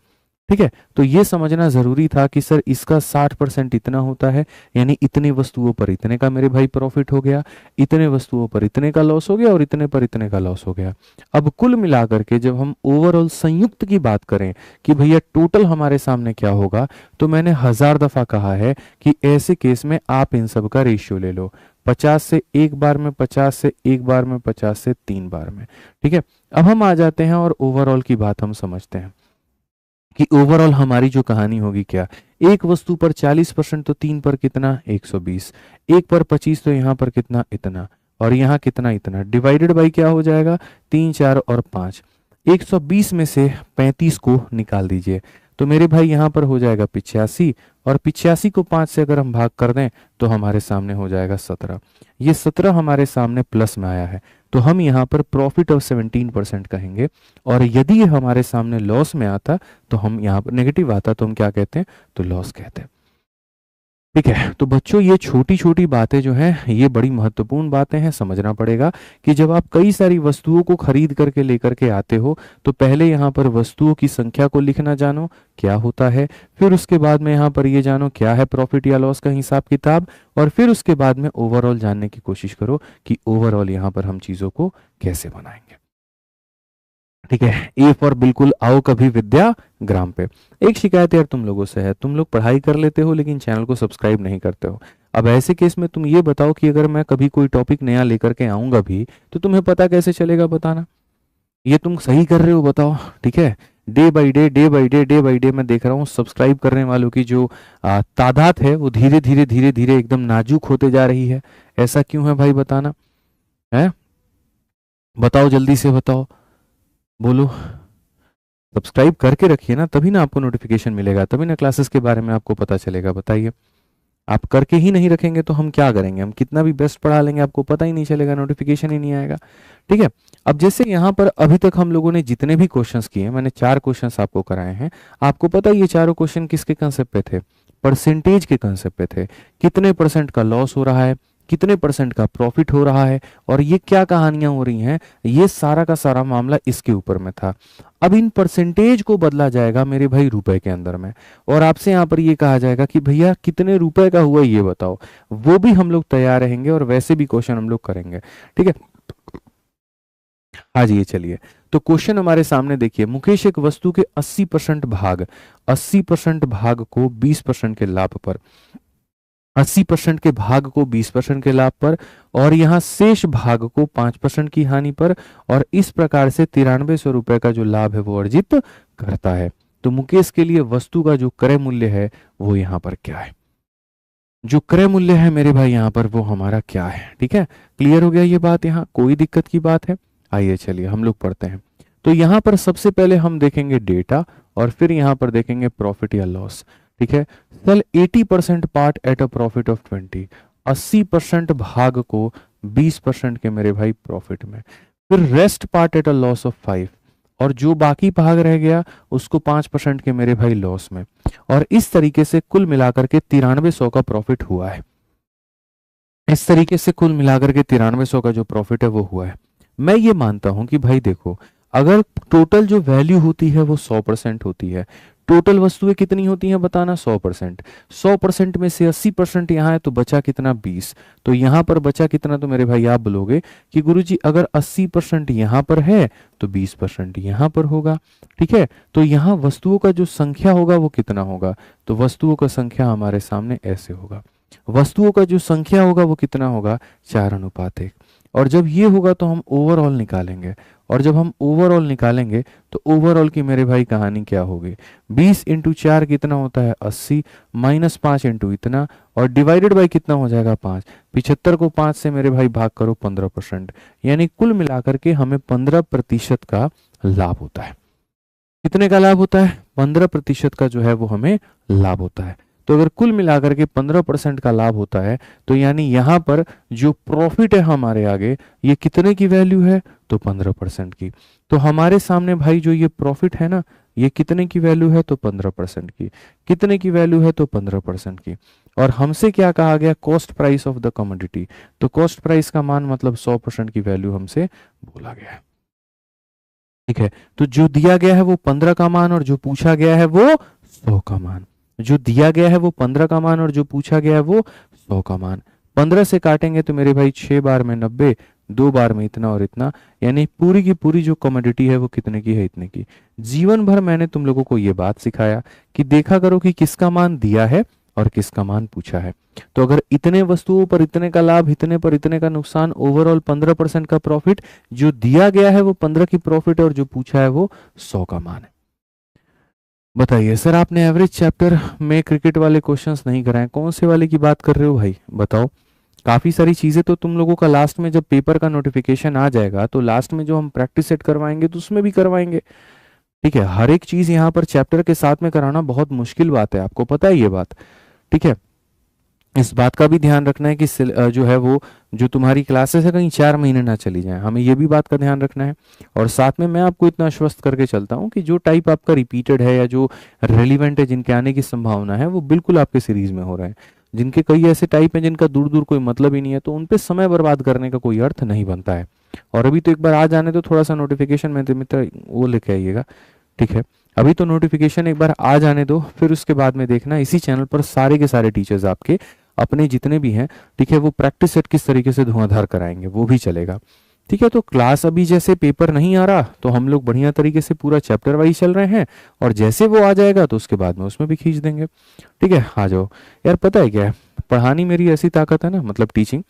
ठीक है, तो ये समझना जरूरी था कि सर इसका 60% इतना होता है, यानी इतने वस्तुओं पर इतने का मेरे भाई प्रॉफिट हो गया, इतने वस्तुओं पर इतने का लॉस हो गया और इतने पर इतने का लॉस हो गया। अब कुल मिलाकर के जब हम ओवरऑल संयुक्त की बात करें कि भैया टोटल हमारे सामने क्या होगा, तो मैंने 1000 दफा कहा है कि ऐसे केस में आप इन सब का रेशियो ले लो, 50 से एक बार में, 50 से एक बार में, 50 से 3 बार में। ठीक है, अब हम आ जाते हैं और ओवरऑल की बात हम समझते हैं कि ओवरऑल हमारी जो कहानी होगी क्या। एक वस्तु पर 40% तो 3 पर कितना? 120। एक पर 25 तो यहाँ पर कितना? इतना। और यहाँ कितना? इतना। डिवाइडेड बाई क्या हो जाएगा? 3, 4 और 5। 120 में से 35 को निकाल दीजिए, तो मेरे भाई यहाँ पर हो जाएगा 85। और 85 को 5 से अगर हम भाग कर दें तो हमारे सामने हो जाएगा 17। ये 17 हमारे सामने प्लस में आया है, तो हम यहाँ पर प्रॉफिट ऑफ 17% कहेंगे। और यदि ये हमारे सामने लॉस में आता तो हम यहाँ पर नेगेटिव आता तो हम क्या कहते हैं? तो लॉस कहते हैं। ठीक है, तो बच्चों ये छोटी छोटी बातें जो हैं ये बड़ी महत्वपूर्ण बातें हैं, समझना पड़ेगा कि जब आप कई सारी वस्तुओं को खरीद करके लेकर के आते हो तो पहले यहाँ पर वस्तुओं की संख्या को लिखना जानो क्या होता है, फिर उसके बाद में यहाँ पर ये जानो क्या है प्रॉफिट या लॉस का हिसाब किताब, और फिर उसके बाद में ओवरऑल जानने की कोशिश करो कि ओवरऑल यहाँ पर हम चीज़ों को कैसे बनाएंगे। ठीक है, ए फॉर बिल्कुल आओ कभी विद्या ग्राम पे। एक शिकायत यार तुम लोगों से है, तुम लोग पढ़ाई कर लेते हो लेकिन चैनल को सब्सक्राइब नहीं करते हो। अब ऐसे केस में तुम ये बताओ कि अगर मैं कभी कोई टॉपिक नया लेकर के आऊंगा भी तो तुम्हें पता कैसे चलेगा? बताना। ये तुम सही कर रहे हो? बताओ। ठीक है, day by day day by day day by day मैं देख रहा हूँ सब्सक्राइब करने वालों की जो तादाद है वो धीरे धीरे धीरे धीरे एकदम नाजुक होते जा रही है। ऐसा क्यों है भाई? बताना है, बताओ जल्दी से बताओ, बोलो। सब्सक्राइब करके रखिए ना, तभी ना आपको नोटिफिकेशन मिलेगा, तभी ना क्लासेस के बारे में आपको पता चलेगा। बताइए, आप करके ही नहीं रखेंगे तो हम क्या करेंगे? हम कितना भी बेस्ट पढ़ा लेंगे आपको पता ही नहीं चलेगा, नोटिफिकेशन ही नहीं आएगा। ठीक है, अब जैसे यहाँ पर अभी तक हम लोगों ने जितने भी क्वेश्चंस किए, मैंने 4 क्वेश्चंस आपको कराए हैं। आपको पता है ये चारों क्वेश्चन किसके कंसेप्ट पे थे? परसेंटेज के कंसेप्ट पे थे। कितने परसेंट का लॉस हो रहा है, कितने परसेंट का प्रॉफिट हो रहा है, और ये क्या कहानियां हो रही हैं, ये सारा का सारा मामला इसके ऊपर में था। अब इन परसेंटेज को बदला जाएगा मेरे भाई रुपए के अंदर में, और आपसे यहाँ पर ये कहा जाएगा कि भैया कितने रुपए का हुआ ये बताओ। वो भी हम लोग तैयार रहेंगे और वैसे भी क्वेश्चन हम लोग करेंगे। ठीक है, हाँ जी, ये चलिए। तो क्वेश्चन हमारे सामने देखिए, मुकेश एक वस्तु के 80% भाग को 20% के लाभ पर, 80% के भाग को 20% के लाभ पर, और यहाँ शेष भाग को 5% की हानि पर, और इस प्रकार से 9300 रुपए का जो लाभ है वो अर्जित करता है। तो मुकेश के लिए वस्तु का जो क्रय मूल्य है वो यहाँ पर क्या है? जो क्रय मूल्य है मेरे भाई यहाँ पर वो हमारा क्या है। ठीक है, क्लियर हो गया ये बात, यहाँ कोई दिक्कत की बात है। आइए चलिए हम लोग पढ़ते हैं। तो यहाँ पर सबसे पहले हम देखेंगे डेटा और फिर यहाँ पर देखेंगे प्रॉफिट या लॉस। ठीक है, sell 80% part at a profit of 20, 80% भाग को 20% के मेरे भाई प्रॉफिट में, फिर rest part at a loss of 5, और जो बाकी भाग रह गया उसको 5% के मेरे भाई लॉस में। और इस तरीके से कुल मिलाकर के 9300 का प्रॉफिट हुआ है। इस तरीके से कुल मिलाकर के 9300 का जो प्रॉफिट है वो हुआ है। मैं ये मानता हूं कि भाई देखो, अगर टोटल जो वैल्यू होती है वो 100% होती है, टोटल वस्तुएं कितनी होती हैं बताना, 100%। 100% में से 80% यहाँ है तो बचा कितना, 20। तो यहाँ पर बचा कितना, तो मेरे भाई आप बोलोगे कि गुरुजी अगर 80% यहाँ पर है तो 20% यहाँ पर होगा। ठीक है, तो यहाँ वस्तुओं का जो संख्या होगा वो कितना होगा, तो वस्तुओं का संख्या हमारे सामने ऐसे होगा। वस्तुओं का जो संख्या होगा वो कितना होगा, 4:1। और जब ये होगा तो हम ओवरऑल निकालेंगे, और जब हम ओवरऑल निकालेंगे तो ओवरऑल की मेरे भाई कहानी क्या होगी, 20 इंटू 4 कितना होता है 80, माइनस 5 इंटू इतना, और डिवाइडेड बाई कितना हो जाएगा 5। 75 को 5 से मेरे भाई भाग करो 15%, यानी कुल मिलाकर के हमें 15% का लाभ होता है। कितने का लाभ होता है, 15% का जो है वो हमें लाभ होता है। तो अगर कुल मिलाकर के 15% का लाभ होता है तो यानी यहाँ पर जो प्रॉफिट है हमारे आगे, ये कितने की वैल्यू है, तो 15% की। तो हमारे सामने भाई जो ये प्रॉफिट है ना, ये कितने की वैल्यू है, तो 15% की। कितने की वैल्यू है, तो 15% की। और हमसे क्या कहा गया, cost price of the commodity. तो कॉस्ट प्राइस का मान मतलब 100% की वैल्यू हमसे बोला गया है। ठीक है, तो जो दिया गया है वो 15 का मान, और जो पूछा गया है वो 100 का मान। जो दिया गया है वो 15 का मान और जो पूछा गया है वो 100 का मान। 15 से काटेंगे तो मेरे भाई 6 बार में 90, 2 बार में इतना और इतना, यानी पूरी की पूरी जो कमोडिटी है वो कितने की है, इतने की। जीवन भर मैंने तुम लोगों को ये बात सिखाया कि देखा करो कि किसका मान दिया है और किसका मान पूछा है। तो अगर इतने वस्तुओं पर इतने का लाभ, इतने पर इतने का नुकसान, ओवरऑल 15% का प्रॉफिट, जो दिया गया है वो 15 की प्रॉफिट है और जो पूछा है वो 100 का मान है। बताइए सर, आपने एवरेज चैप्टर में क्रिकेट वाले क्वेश्चंस नहीं कराए, कौन से वाले की बात कर रहे हो भाई, बताओ। काफी सारी चीजें तो तुम लोगों का लास्ट में जब पेपर का नोटिफिकेशन आ जाएगा तो लास्ट में जो हम प्रैक्टिस सेट करवाएंगे तो उसमें भी करवाएंगे। ठीक है, हर एक चीज यहाँ पर चैप्टर के साथ में कराना बहुत मुश्किल बात है, आपको पता है ये बात। ठीक है, इस बात का भी ध्यान रखना है कि जो है वो जो तुम्हारी क्लासेस है कहीं 4 महीने ना चली जाए, हमें ये भी बात का ध्यान रखना है। और साथ में मैं आपको इतना आश्वस्त करके चलता हूँ कि जो टाइप आपका रिपीटेड है या जो रेलिवेंट है, जिनके आने की संभावना है, वो बिल्कुल आपके सीरीज में हो रहे हैं। जिनके कई ऐसे टाइप हैं जिनका दूर दूर कोई मतलब ही नहीं है, तो उन पर समय बर्बाद करने का कोई अर्थ नहीं बनता है। और अभी तो एक बार आ जाने तो थोड़ा सा नोटिफिकेशन में मित्र वो लेके आइएगा। ठीक है, अभी तो नोटिफिकेशन एक बार आ जाने दो, फिर उसके बाद में देखना इसी चैनल पर सारे के सारे टीचर्स आपके अपने जितने भी हैं, ठीक है, वो प्रैक्टिस सेट किस तरीके से धुआंधार कराएंगे वो भी चलेगा। ठीक है, तो क्लास अभी जैसे पेपर नहीं आ रहा तो हम लोग बढ़िया तरीके से पूरा चैप्टर वाइज चल रहे हैं, और जैसे वो आ जाएगा तो उसके बाद में उसमें भी खींच देंगे। ठीक है, आ जाओ यार। पता है क्या है, पढ़ानी मेरी ऐसी ताकत है ना, मतलब टीचिंग।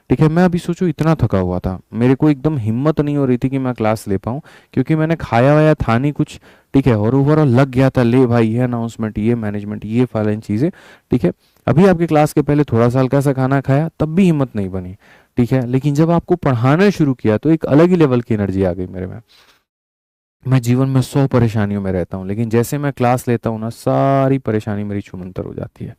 ठीक है, मैं अभी सोचो इतना थका हुआ था, मेरे को एकदम हिम्मत नहीं हो रही थी कि मैं क्लास ले पाऊँ, क्योंकि मैंने खाया वाया था नहीं कुछ। ठीक है, और ओवरऑल लग गया था, ले भाई ये अनाउंसमेंट, ये मैनेजमेंट, ये फलानी चीज़ें। ठीक है, अभी आपकी क्लास के पहले थोड़ा सा हल्का सा खाना खाया तब भी हिम्मत नहीं बनी। ठीक है, लेकिन जब आपको पढ़ाना शुरू किया तो एक अलग ही लेवल की एनर्जी आ गई मेरे में। मैं जीवन में 100 परेशानियों में रहता हूँ, लेकिन जैसे मैं क्लास लेता हूँ ना, सारी परेशानी मेरी छूमंतर हो जाती है,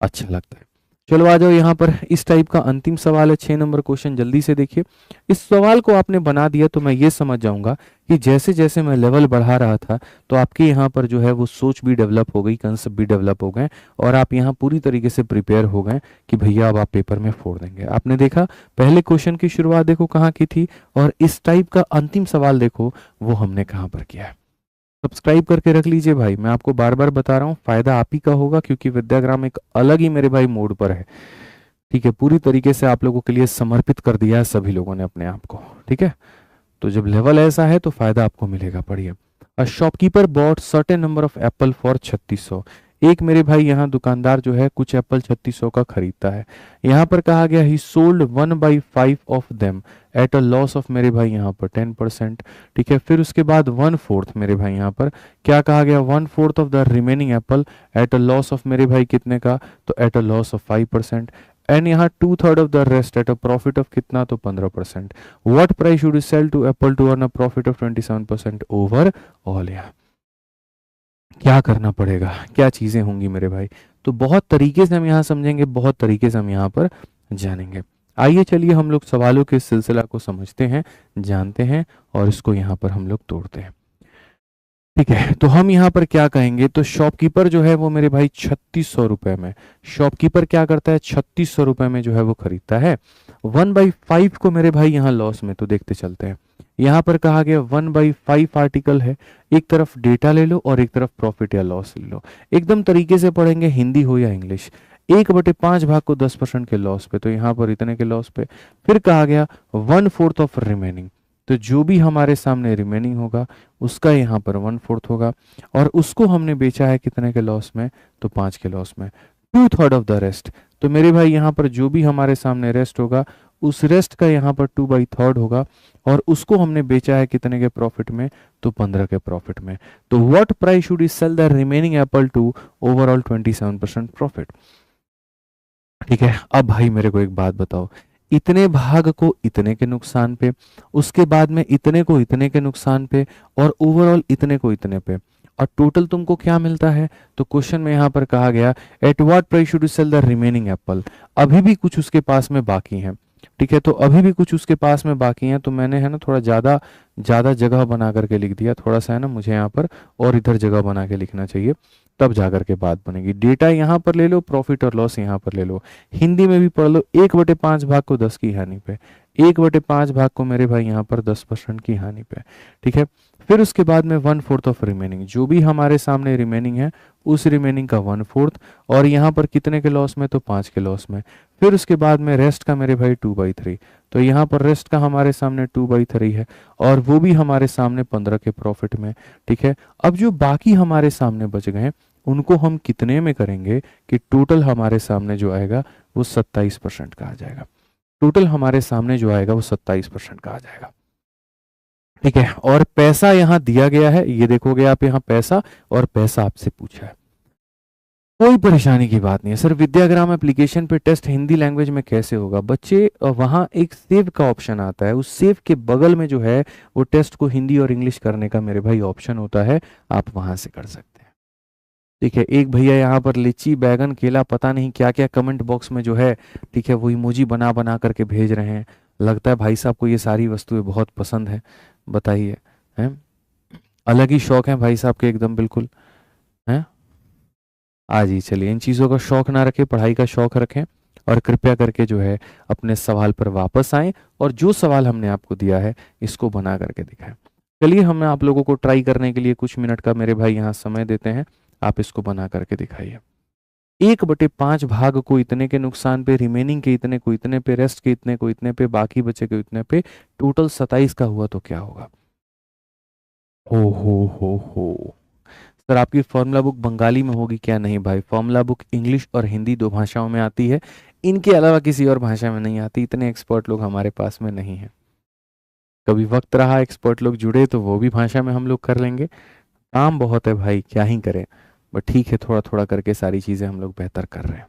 अच्छा लगता है। चलो आ जाओ यहाँ पर, इस टाइप का अंतिम सवाल है, 6 नंबर क्वेश्चन, जल्दी से देखिए। इस सवाल को आपने बना दिया तो मैं ये समझ जाऊंगा कि जैसे जैसे मैं लेवल बढ़ा रहा था तो आपके यहाँ पर जो है वो सोच भी डेवलप हो गई, कंसेप्ट भी डेवलप हो गए, और आप यहाँ पूरी तरीके से प्रिपेयर हो गए कि भैया अब आप पेपर में फोड़ देंगे। आपने देखा पहले क्वेश्चन की शुरुआत देखो कहाँ की थी, और इस टाइप का अंतिम सवाल देखो वो हमने कहाँ पर किया है। सब्सक्राइब करके रख लीजिए भाई, मैं आपको बार बार बता रहा हूँ, फायदा आप ही का होगा, क्योंकि विद्याग्राम एक अलग ही मेरे भाई मोड पर है। ठीक है, पूरी तरीके से आप लोगों के लिए समर्पित कर दिया है सभी लोगों ने अपने आप को। ठीक है, तो जब लेवल ऐसा है तो फायदा आपको मिलेगा। पढ़िए, अ shopkeeper bot certain number of Apple for 3600, एक मेरे भाई यहाँ दुकानदार जो है कुछ एप्पल 3600 का खरीदता है। यहाँ पर कहा गया ही sold 1/5 of them at a loss of मेरे भाई यहाँ पर 10%। ठीक है, फिर उसके बाद 1/4 मेरे भाई यहाँ पर क्या कहा गया, 1/4 of the remaining apple at a loss of मेरे भाई कितने का, तो at a loss of 5%। And यहाँ 2/3 of the rest at a profit of कितना, तो 15%। What price should sell to apple to earn a profit of 27% overall. यहाँ क्या करना पड़ेगा, क्या चीजें होंगी मेरे भाई, तो बहुत तरीके से हम यहाँ समझेंगे, बहुत तरीके से हम यहाँ पर जानेंगे। आइए चलिए हम लोग सवालों के सिलसिला को समझते हैं, जानते हैं और इसको यहाँ पर हम लोग तोड़ते हैं। ठीक है, तो हम यहाँ पर क्या कहेंगे, तो शॉपकीपर जो है वो मेरे भाई 3600 रुपए में, शॉपकीपर क्या करता है 3600 रुपए में जो है वो खरीदता है। 1/5 को मेरे भाई यहाँ लॉस में, तो देखते चलते हैं। यहाँ पर कहा गया 1/5 आर्टिकल है, एक तरफ डेटा ले लो और एक तरफ प्रॉफिट या लॉस ले लो। एकदम तरीके से पढ़ेंगे, हिंदी हो या इंग्लिश। 1/5 भाग को 10% के लॉस पे, तो यहाँ पर इतने के लॉस पे। फिर कहा गया 1/4 ऑफ रिमेनिंग, तो जो भी हमारे सामने रिमेनिंग होगा उसका यहाँ पर 1/4 होगा, और उसको हमने बेचा है कितने के लॉस में, तो 5 के लॉस में। 2/3 ऑफ द रेस्ट, तो मेरे भाई यहाँ पर जो भी हमारे सामने रेस्ट होगा उस रेस्ट का यहाँ पर 2/3 होगा, और उसको हमने बेचा है कितने के प्रॉफिट में, तो 15 के प्रॉफिट में। तो what price should is sell the remaining apple to overall 27% profit. ठीक है, अब भाई मेरे को एक बात बताओ, इतने भाग को इतने के नुकसान पे, उसके बाद में इतने को इतने के नुकसान पे, और ओवरऑल इतने को इतने पे, और टोटल तुमको क्या मिलता है, तो क्वेश्चन में यहाँ पर कहा गया at what price should you sell the remaining apple. अभी भी कुछ उसके पास में बाकी है। ठीक है, तो अभी भी कुछ उसके पास में बाकी है, तो मैंने है ना थोड़ा ज़्यादा ज़्यादा जगह बना करके लिख दिया, थोड़ा सा है ना मुझे यहाँ पर और इधर जगह बना के लिखना चाहिए, तब जाकर के बात बनेगी। डेटा यहाँ पर ले लो, प्रॉफिट और लॉस यहाँ पर ले लो, हिंदी में भी पढ़ लो। 1/5 भाग को 10 की हानि पे, 1/5 भाग को मेरे भाई यहाँ पर 10% की हानि पे। ठीक है, फिर उसके बाद में 1/4 ऑफ रिमेनिंग, जो भी हमारे सामने रिमेनिंग है उस रिमेनिंग का 1/4, और यहाँ पर कितने के लॉस में, तो 5 के लॉस में। फिर उसके बाद में रेस्ट का मेरे भाई 2/3, तो यहाँ पर रेस्ट का हमारे सामने 2/3 है, और वो भी हमारे सामने 15 के प्रॉफिट में। ठीक है, अब जो बाकी हमारे सामने बच गए उनको हम कितने में करेंगे कि टोटल हमारे सामने जो आएगा वो 27% का आ जाएगा। टोटल हमारे सामने जो आएगा वो 27% का आ जाएगा। ठीक है, और पैसा यहाँ दिया गया है, ये देखोगे आप यहाँ पैसा, और पैसा आपसे पूछा है। कोई परेशानी की बात नहीं है सर, विद्याग्राम एप्लीकेशन पे टेस्ट हिंदी लैंग्वेज में कैसे होगा बच्चे, वहाँ एक सेव का ऑप्शन आता है, उस सेव के बगल में जो है वो टेस्ट को हिंदी और इंग्लिश करने का मेरे भाई ऑप्शन होता है, आप वहां से कर सकते हैं। ठीक है, एक भैया यहाँ पर लीची बैगन केला पता नहीं क्या क्या कमेंट बॉक्स में जो है, ठीक है, वो इमोजी बना बना करके भेज रहे हैं। लगता है भाई साहब को ये सारी वस्तुएं बहुत पसंद है, बताइए, हैं, अलग ही शौक है भाई साहब के एकदम बिल्कुल, हैं। आज ही चलिए, इन चीज़ों का शौक ना रखें, पढ़ाई का शौक रखें, और कृपया करके जो है अपने सवाल पर वापस आएं, और जो सवाल हमने आपको दिया है इसको बना करके दिखाएं। चलिए, हम आप लोगों को ट्राई करने के लिए कुछ मिनट का मेरे भाई यहाँ समय देते हैं, आप इसको बना करके दिखाइए। 1/5 भाग को इतने के नुकसान पे, रिमेनिंग के इतने को इतने पे, रेस्ट के इतने को इतने पे, बाकी बचे को इतने पे, टोटल 27 का हुआ तो क्या होगा। हो सर, आपकी फॉर्मूला बुक बंगाली में होगी क्या, नहीं भाई, फॉर्मूला बुक इंग्लिश और हिंदी दो भाषाओं में आती है, इनके अलावा किसी और भाषा में नहीं आती, इतने एक्सपर्ट लोग हमारे पास में नहीं है। कभी वक्त रहा एक्सपर्ट लोग जुड़े तो वो भी भाषा में हम लोग कर लेंगे, काम बहुत है भाई, क्या ही करें, बट ठीक है, थोड़ा थोड़ा करके सारी चीज़ें हम लोग बेहतर कर रहे हैं।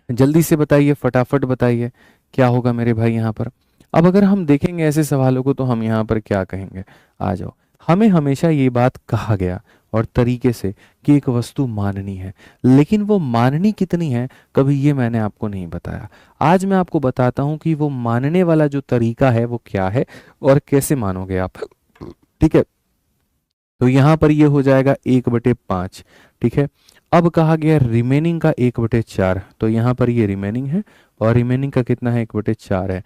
जल्दी से बताइए, फटाफट बताइए क्या होगा मेरे भाई यहाँ पर। अब अगर हम देखेंगे ऐसे सवालों को तो हम यहाँ पर क्या कहेंगे, आ जाओ। हमें हमेशा ये बात कहा गया और तरीके से कि एक वस्तु माननी है, लेकिन वो माननी कितनी है कभी ये मैंने आपको नहीं बताया। आज मैं आपको बताता हूं कि वो मानने वाला जो तरीका है वो क्या है और कैसे मानोगे आप। ठीक है, तो यहां पर ये हो जाएगा 1/5। ठीक है, अब कहा गया रिमेनिंग का 1/4, तो यहां पर ये रिमेनिंग है और रिमेनिंग का कितना है, 1/4 है।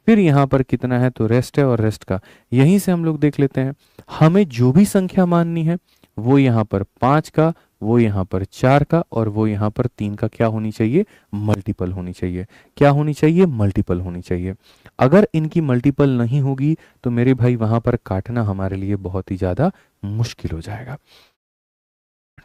फिर यहाँ पर कितना है, तो रेस्ट है, और रेस्ट का यहीं से हम लोग देख लेते हैं। हमें जो भी संख्या माननी है वो यहाँ पर 5 का, वो यहाँ पर 4 का, और वो यहाँ पर 3 का क्या होनी चाहिए, मल्टीपल होनी चाहिए। क्या होनी चाहिए, मल्टीपल होनी चाहिए। अगर इनकी मल्टीपल नहीं होगी तो मेरे भाई वहां पर काटना हमारे लिए बहुत ही ज्यादा मुश्किल हो जाएगा।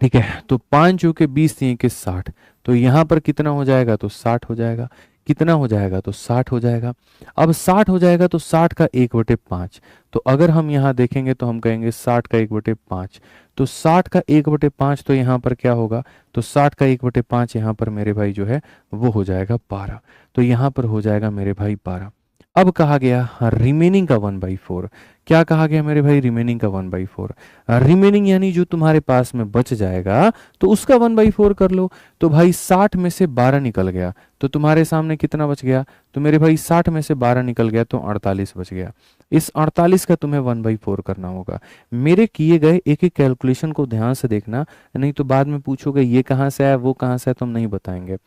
ठीक है, तो 5 चौके 20 3 के 60, तो यहाँ पर कितना हो जाएगा, तो 60 हो जाएगा। कितना हो जाएगा, तो 60 हो जाएगा। अब 60 हो जाएगा तो 60 का 1/5, तो अगर हम यहाँ देखेंगे तो हम कहेंगे 60 का 1/5, तो 60 का 1/5 तो यहाँ पर क्या होगा, तो 60 का 1/5 यहाँ पर मेरे भाई जो है वो हो जाएगा 12, तो यहाँ पर हो जाएगा मेरे भाई 12। अब कहा गया रिमेनिंग का 1/4, क्या कहा गया मेरे भाई, रिमेनिंग का 1/4। रिमेनिंग यानी जो तुम्हारे पास में बच जाएगा तो उसका 1/4 कर लो। तो भाई 60 में से 12 निकल गया तो तुम्हारे सामने कितना बच गया, तो मेरे भाई 60 में से 12 निकल गया तो 48 बच गया। इस 48 का तुम्हें 1/4 करना होगा। मेरे किए गए एक एक कैलकुलेशन को ध्यान से देखना, नहीं तो बाद में पूछोगे ये कहाँ से आया वो कहाँ से आया, तो हम नहीं बताएंगे।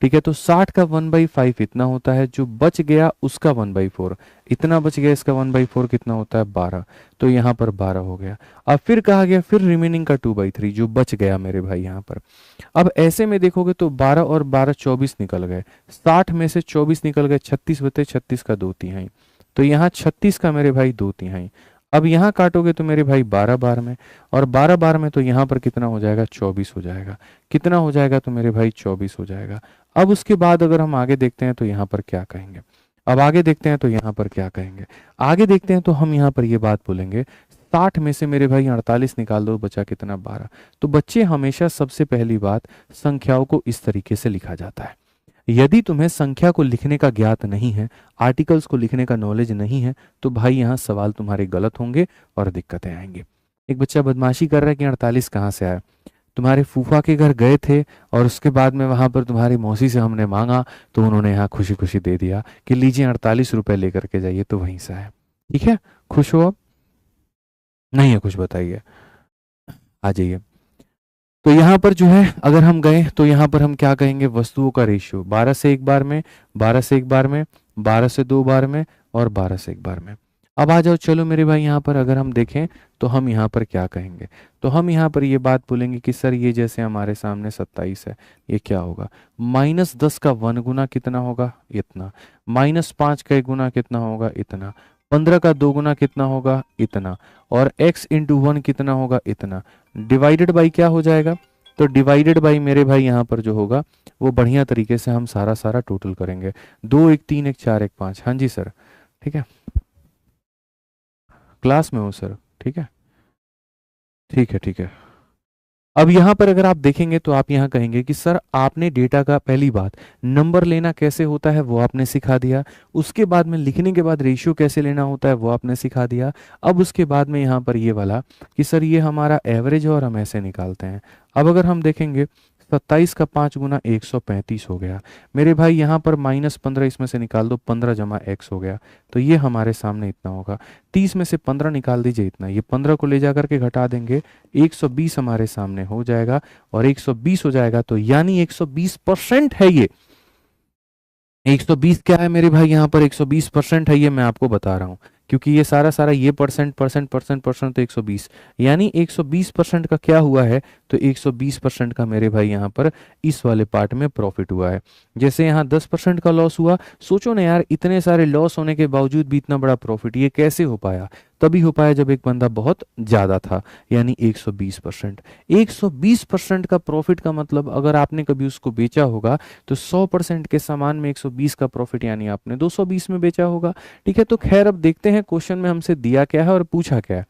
ठीक है, तो 60 का 1/5 इतना होता है, जो बच गया उसका 1/4 इतना बच गया, इसका 1/4 कितना होता है 12, तो यहाँ पर 12 हो गया। अब फिर कहा गया फिर रिमेनिंग का 2/3 जो बच गया मेरे भाई यहाँ पर। अब ऐसे में देखोगे तो 12 और 12 24 निकल गए, 60 में से 24 निकल गए, 36 बचे, 36 का 2/3, तो यहाँ 36 का मेरे भाई 2/3। अब यहाँ काटोगे तो मेरे भाई 12 बार में, और 12 बार में तो यहाँ पर कितना हो जाएगा, 24 हो जाएगा। कितना हो जाएगा, तो मेरे भाई 24 हो जाएगा। अब उसके बाद अगर हम आगे देखते हैं तो यहाँ पर क्या कहेंगे, अब आगे देखते हैं तो यहाँ पर क्या कहेंगे, आगे देखते हैं तो हम यहाँ पर ये बात बोलेंगे 60 में से मेरे भाई 48 निकाल दो, बचा कितना 12। तो बच्चे हमेशा सबसे पहली बात संख्याओं को इस तरीके से लिखा जाता है। यदि तुम्हें संख्या को लिखने का ज्ञात नहीं है, आर्टिकल्स को लिखने का नॉलेज नहीं है, तो भाई यहाँ सवाल तुम्हारे गलत होंगे और दिक्कतें आएंगी। एक बच्चा बदमाशी कर रहा है कि 48 कहाँ से आया, तुम्हारे फूफा के घर गए थे और उसके बाद में वहां पर तुम्हारी मौसी से हमने मांगा तो उन्होंने यहाँ खुशी खुशी दे दिया कि लीजिए 48 रुपए लेकर के जाइए, तो वहीं से आया। ठीक है, खुश हो अब, नहीं है खुश, बताइए, आ जाइए। तो यहाँ पर जो है अगर हम गए तो यहाँ पर हम क्या कहेंगे, वस्तुओं का रेशियो 12 से एक बार में, 12 से एक बार में, 12 से दो बार में, और 12 से एक बार में। अब आ जाओ चलो मेरे भाई, यहाँ पर अगर हम देखें तो हम यहाँ पर क्या कहेंगे, तो हम यहाँ पर ये बात बोलेंगे कि सर ये जैसे हमारे सामने 27 है, ये क्या होगा, -10 का 1 गुना कितना होगा, इतना। -5 का 1 गुना कितना होगा, इतना। 15 का 2 गुना कितना होगा, इतना। और x इंटू 1 कितना होगा, इतना। डिवाइडेड बाई क्या हो जाएगा, तो डिवाइडेड बाई मेरे भाई यहाँ पर जो होगा वो बढ़िया तरीके से हम सारा सारा टोटल करेंगे, 2 1 3 1 4 1 5। हाँ जी सर, ठीक है, क्लास में हो सर, ठीक है, ठीक है, ठीक है। अब यहाँ पर अगर आप देखेंगे तो आप यहाँ कहेंगे कि सर आपने डेटा का, पहली बात नंबर लेना कैसे होता है वो आपने सिखा दिया, उसके बाद में लिखने के बाद रेशियो कैसे लेना होता है वो आपने सिखा दिया। अब उसके बाद में यहाँ पर ये वाला कि सर ये हमारा एवरेज है और हम ऐसे निकालते हैं। अब अगर हम देखेंगे 27 का 5 गुना 135 हो गया मेरे भाई, यहाँ पर -15 इसमें से निकाल दो, 15 जमा x हो गया, तो ये हमारे सामने इतना होगा। 30 में से 15 निकाल दीजिए, इतना। ये 15 को ले जा करके घटा देंगे, 120 हमारे सामने हो जाएगा, और 120 हो जाएगा तो यानी 120% है ये। 120 क्या है मेरे भाई, यहाँ पर 120% है, ये मैं आपको बता रहा हूँ, क्योंकि ये सारा सारा ये परसेंट परसेंट परसेंट परसेंट, तो 120 यानी 120% का क्या हुआ है, तो 120% का मेरे भाई यहाँ पर इस वाले पार्ट में प्रॉफिट हुआ है। जैसे यहाँ 10% का लॉस हुआ, सोचो ना यार, इतने सारे लॉस होने के बावजूद भी इतना बड़ा प्रॉफिट, ये कैसे हो पाया, तभी हो पाया जब एक बंदा बहुत ज्यादा था, यानी 120%। 120% का प्रॉफिट का मतलब अगर आपने कभी उसको बेचा होगा तो 100% के सामान में 120 का प्रॉफिट यानी आपने 220 में बेचा होगा। ठीक है, तो खैर अब देखते हैं क्वेश्चन में हमसे दिया क्या है और पूछा क्या है।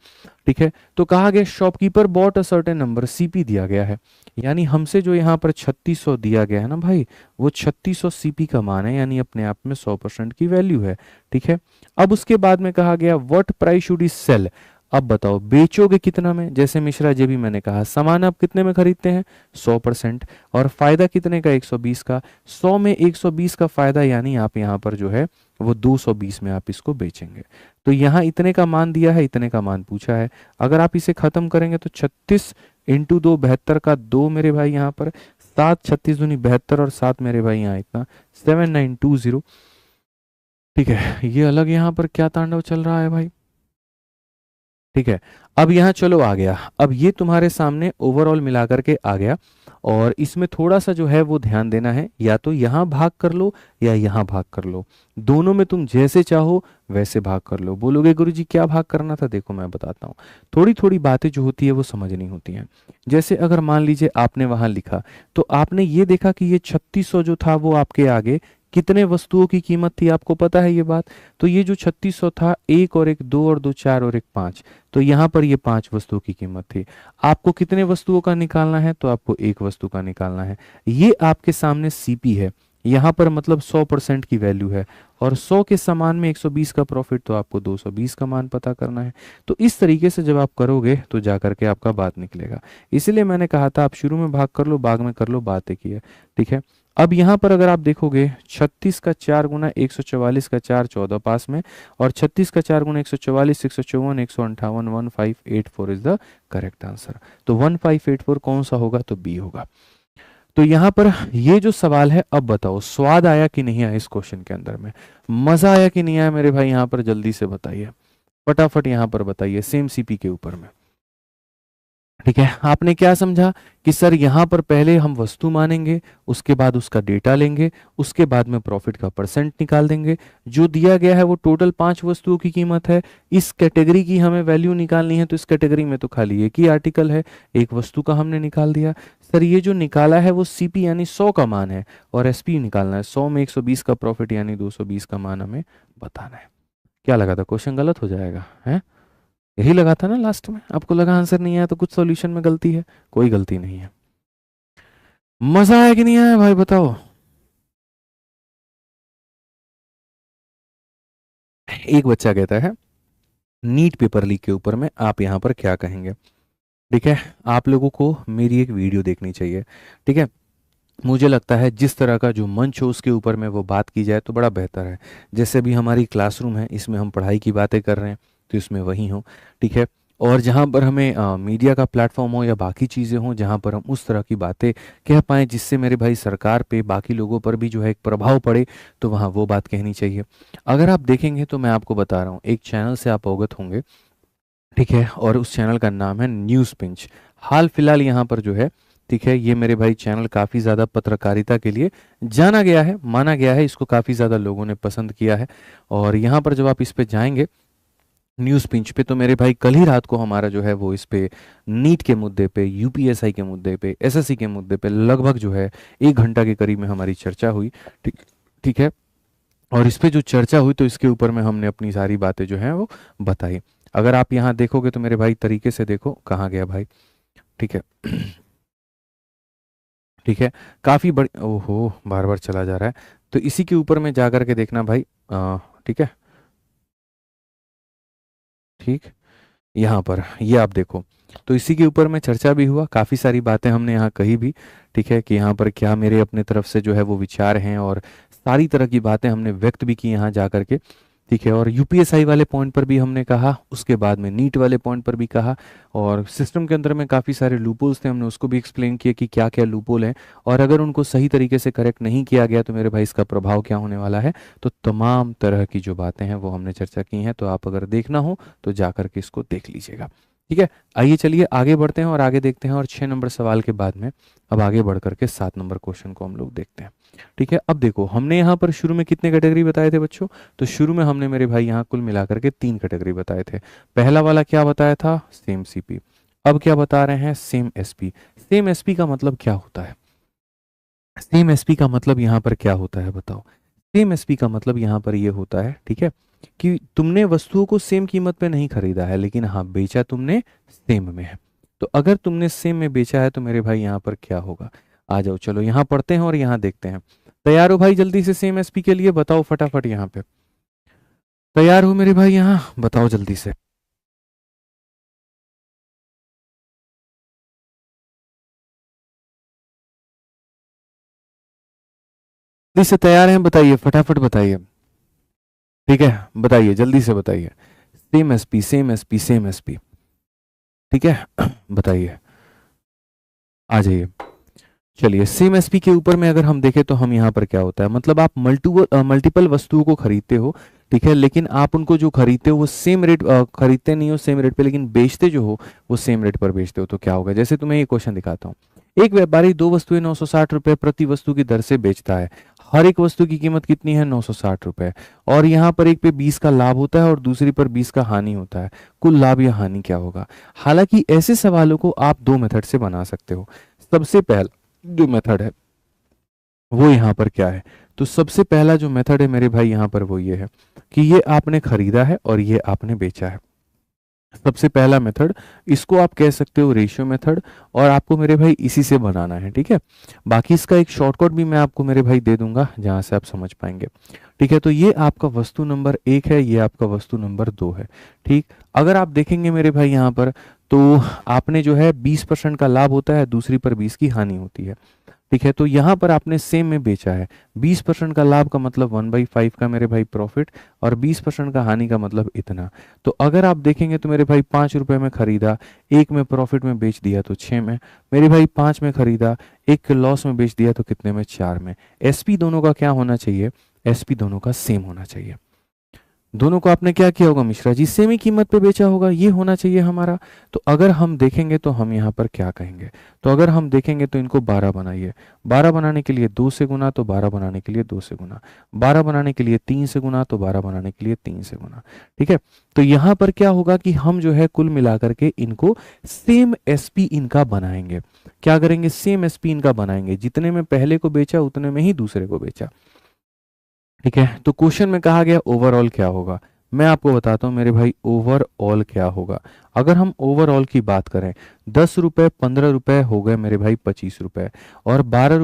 ठीक है, तो कहा गया shopkeeper bought a certain number, CP दिया गया है, यानी हमसे जो यहाँ पर 3600 दिया गया है ना भाई, वो 3600 सीपी का मान है, यानी अपने आप में 100% की वैल्यू है। ठीक है, अब उसके बाद में कहा गया what price should is sell, अब बताओ बेचोगे कितना में, जैसे मिश्रा जी भी मैंने कहा सामान आप कितने में खरीदते हैं, 100%, और फायदा कितने का, 120 का, 100 में 120 का फायदा, यानी आप यहाँ पर जो है वो 220 में आप इसको बेचेंगे। तो यहाँ इतने का मान दिया है, इतने का मान पूछा है, अगर आप इसे खत्म करेंगे तो 36 इंटू 2 72 का 2 मेरे भाई यहाँ पर 7, 36 दूनी 72, और 7 मेरे भाई यहाँ इतना 7920। ठीक है, ये अलग यहाँ पर क्या तांडव चल रहा है भाई। ठीक है। अब यहाँ चलो आ गया, अब ये तुम्हारे सामने ओवरऑल मिला करके आ गया, और इसमें थोड़ा सा जो है वो ध्यान देना है, या तो यहाँ भाग कर लो या यहाँ भाग कर लो, दोनों में तुम जैसे चाहो वैसे भाग कर लो। बोलोगे गुरुजी क्या भाग करना था, देखो मैं बताता हूँ। थोड़ी थोड़ी बातें जो होती है वो समझनी होती हैं। जैसे अगर मान लीजिए आपने वहां लिखा, तो आपने ये देखा कि ये 3600 जो था वो आपके आगे कितने वस्तुओं की कीमत थी, आपको पता है ये बात। तो ये जो 3600 था, एक और एक दो और दो चार और एक पांच, तो यहाँ पर ये पांच वस्तुओं की कीमत थी। आपको कितने वस्तुओं का निकालना है, तो आपको एक वस्तु का निकालना है। ये आपके सामने सीपी है, यहाँ पर मतलब 100% की वैल्यू है, और 100 के समान में 120 का प्रॉफिट, तो आपको 220 का मान पता करना है। तो इस तरीके से जब आप करोगे तो जा करके आपका बात निकलेगा। इसलिए मैंने कहा था आप शुरू में भाग कर लो, बाद में कर लो, बात एक ही है। ठीक है। अब यहाँ पर अगर आप देखोगे 36 का 4 गुना 144 का 4 14 पास में, और 36 का 4 गुना 144 154 158 1584 इज द करेक्ट आंसर। तो 1584 कौन सा होगा, तो बी होगा। तो यहाँ पर ये जो सवाल है, अब बताओ स्वाद आया कि नहीं आया इस क्वेश्चन के अंदर में, मजा आया कि नहीं आया मेरे भाई, यहाँ पर जल्दी से बताइए, फटाफट यहाँ पर बताइए, सेम सीपी के ऊपर में। ठीक है, आपने क्या समझा कि सर यहाँ पर पहले हम वस्तु मानेंगे, उसके बाद उसका डेटा लेंगे, उसके बाद में प्रॉफिट का परसेंट निकाल देंगे। जो दिया गया है वो टोटल 5 वस्तुओं की कीमत है, इस कैटेगरी की हमें वैल्यू निकालनी है, तो इस कैटेगरी में तो खाली एक ही आर्टिकल है, एक वस्तु का हमने निकाल दिया। सर ये जो निकाला है वो सीपी यानी 100 का मान है, और एसपी निकालना है, 100 में 120 का प्रॉफिट यानी 220 का मान हमें बताना है। क्या लगा था क्वेश्चन गलत हो जाएगा है, यही लगा था ना लास्ट में, आपको लगा आंसर नहीं आया तो कुछ सॉल्यूशन में गलती है, कोई गलती नहीं है। मजा आया कि नहीं आया भाई बताओ। एक बच्चा कहता है नीट पेपर लीक के ऊपर में आप यहाँ पर क्या कहेंगे। ठीक है, आप लोगों को मेरी एक वीडियो देखनी चाहिए। ठीक है, मुझे लगता है जिस तरह का जो मंच हो उसके ऊपर में वो बात की जाए तो बड़ा बेहतर है। जैसे भी हमारी क्लासरूम है, इसमें हम पढ़ाई की बातें कर रहे हैं, तो इसमें वही हो। ठीक है, और जहाँ पर हमें मीडिया का प्लेटफॉर्म हो या बाकी चीज़ें हों जहाँ पर हम उस तरह की बातें कह पाएँ जिससे मेरे भाई सरकार पे बाकी लोगों पर भी जो है एक प्रभाव पड़े, तो वहाँ वो बात कहनी चाहिए। अगर आप देखेंगे तो मैं आपको बता रहा हूँ, एक चैनल से आप अवगत होंगे। ठीक है, और उस चैनल का नाम है न्यूज़ पिंच। हाल फिलहाल यहाँ पर जो है, ठीक है, ये मेरे भाई चैनल काफ़ी ज़्यादा पत्रकारिता के लिए जाना गया है, माना गया है, इसको काफ़ी ज़्यादा लोगों ने पसंद किया है। और यहाँ पर जब आप इस पे जाएंगे न्यूज़ पिंच पे, तो मेरे भाई कल ही रात को हमारा जो है वो इस पे नीट के मुद्दे पे, यूपीएसआई के मुद्दे पे, एसएससी के मुद्दे पे लगभग जो है 1 घंटा के करीब में हमारी चर्चा हुई। ठीक ठीक है, और इस पे जो चर्चा हुई तो इसके ऊपर में हमने अपनी सारी बातें जो हैं वो बताई। अगर आप यहाँ देखोगे तो मेरे भाई तरीके से देखो, कहाँ गया भाई। ठीक है, ठीक है, काफ़ी बड़ी, ओहो बार बार चला जा रहा है, तो इसी के ऊपर में जा कर के देखना भाई। ठीक है, ठीक, यहाँ पर ये आप देखो, तो इसी के ऊपर में चर्चा भी हुआ, काफ़ी सारी बातें हमने यहाँ कही भी। ठीक है, कि यहाँ पर क्या मेरे अपने तरफ से जो है वो विचार हैं, और सारी तरह की बातें हमने व्यक्त भी की यहाँ जा करके। ठीक है, और यूपीएसआई वाले पॉइंट पर भी हमने कहा, उसके बाद में नीट वाले पॉइंट पर भी कहा, और सिस्टम के अंदर में काफ़ी सारे लूपोल्स थे, हमने उसको भी एक्सप्लेन किया कि क्या क्या लूपोल हैं, और अगर उनको सही तरीके से करेक्ट नहीं किया गया तो मेरे भाई इसका प्रभाव क्या होने वाला है। तो तमाम तरह की जो बातें हैं वो हमने चर्चा की हैं, तो आप अगर देखना हो तो जा करके इसको देख लीजिएगा। ठीक है, आइए चलिए आगे बढ़ते हैं और आगे देखते हैं, और 6 नंबर सवाल के बाद में अब आगे बढ़ करके 7 नंबर क्वेश्चन को हम लोग देखते हैं। ठीक है, अब देखो हमने यहाँ पर शुरू में कितने कैटेगरी बताए थे बच्चों, तो शुरू में हमने मेरे भाई यहाँ कुल मिलाकर के 3 कैटेगरी बताए थे। पहला वाला क्या बताया था, सेम सीपी। अब क्या बता रहे हैं, सेम एसपी। सेम एसपी का मतलब क्या होता है, सेम एसपी का मतलब यहाँ पर क्या होता है बताओ। सेम एसपी का मतलब यहाँ पर ये होता है, ठीक है, कि तुमने वस्तुओं को सेम कीमत पे नहीं खरीदा है, लेकिन हाँ बेचा तुमने सेम में है। तो अगर तुमने सेम में बेचा है तो मेरे भाई यहाँ पर क्या होगा, आ जाओ चलो यहाँ पढ़ते हैं और यहाँ देखते हैं। तैयार हो भाई जल्दी से सेम एसपी के लिए, बताओ फटाफट यहाँ पे, तैयार हो मेरे भाई, यहाँ बताओ जल्दी से। जल्दी से तैयार हैं, बताइए फटाफट बताइए। ठीक है, बताइए जल्दी से बताइए, same SP same SP same SP. ठीक है, बताइए, आ जाइए। चलिए, सेम एसपी के ऊपर में अगर हम देखें तो हम यहाँ पर क्या होता है, मतलब आप मल्टीपल वस्तुओं को खरीदते हो, ठीक है, लेकिन आप उनको जो खरीदते हो वो सेम रेट खरीदते नहीं हो सेम रेट पे, लेकिन बेचते जो हो वो सेम रेट पर बेचते हो, तो क्या होगा? जैसे तुम्हें ये क्वेश्चन दिखाता हूँ। एक व्यापारी दो वस्तुएं 960 रुपए प्रति वस्तु की दर से बेचता है। हर एक वस्तु की कीमत कितनी है? 960 रुपए। और यहाँ पर एक पे 20 का लाभ होता है और दूसरी पर 20 का हानि होता है। कुल लाभ या हानि क्या होगा? हालांकि ऐसे सवालों को आप दो मेथड से बना सकते हो। सबसे पहला जो मेथड है वो यहाँ पर क्या है? तो सबसे पहला जो मेथड है मेरे भाई यहाँ पर वो ये है कि ये आपने खरीदा है और ये आपने बेचा है। सबसे पहला मेथड, इसको आप कह सकते हो रेशियो मेथड, और आपको मेरे भाई इसी से बनाना है। ठीक है, बाकी इसका एक शॉर्टकट भी मैं आपको मेरे भाई दे दूंगा जहां से आप समझ पाएंगे। ठीक है, तो ये आपका वस्तु नंबर 1 है, ये आपका वस्तु नंबर 2 है। ठीक, अगर आप देखेंगे मेरे भाई यहाँ पर, तो आपने जो है 20% का लाभ होता है, दूसरी पर 20 की हानि होती है। ठीक है, तो यहाँ पर आपने सेम में बेचा है। 20% का लाभ का मतलब 1/5 का मेरे भाई प्रॉफिट, और 20% का हानि का मतलब इतना। तो अगर आप देखेंगे तो मेरे भाई 5 रुपए में खरीदा, एक में प्रॉफिट में बेच दिया तो 6 में। मेरे भाई 5 में खरीदा, एक लॉस में बेच दिया तो कितने में? 4 में। एसपी दोनों का क्या होना चाहिए? एसपी दोनों का सेम होना चाहिए। दोनों को आपने क्या किया होगा मिश्रा जी? सेम ही कीमत पे बेचा होगा, ये होना चाहिए हमारा। तो अगर हम देखेंगे तो हम यहाँ पर क्या कहेंगे? तो अगर हम देखेंगे तो इनको 12 बनाइए। 12 बनाने के लिए 2 से गुना, तो 12 बनाने के लिए 2 से गुना। 12 बनाने के लिए 3 से गुना, तो 12 बनाने के लिए 3 से गुना। ठीक है, तो यहाँ पर क्या होगा कि हम जो है कुल मिलाकर के इनको सेम एसपी इनका बनाएंगे। क्या करेंगे? सेम एसपी इनका बनाएंगे। जितने में पहले को बेचा उतने में ही दूसरे को बेचा। ठीक है, तो क्वेश्चन में कहा गया ओवरऑल क्या होगा। मैं आपको बताता हूं मेरे भाई ओवरऑल क्या होगा। अगर हम ओवरऑल की बात करें, 10 रुपए 15 रुपए हो गए मेरे भाई 25 रुपए, और 12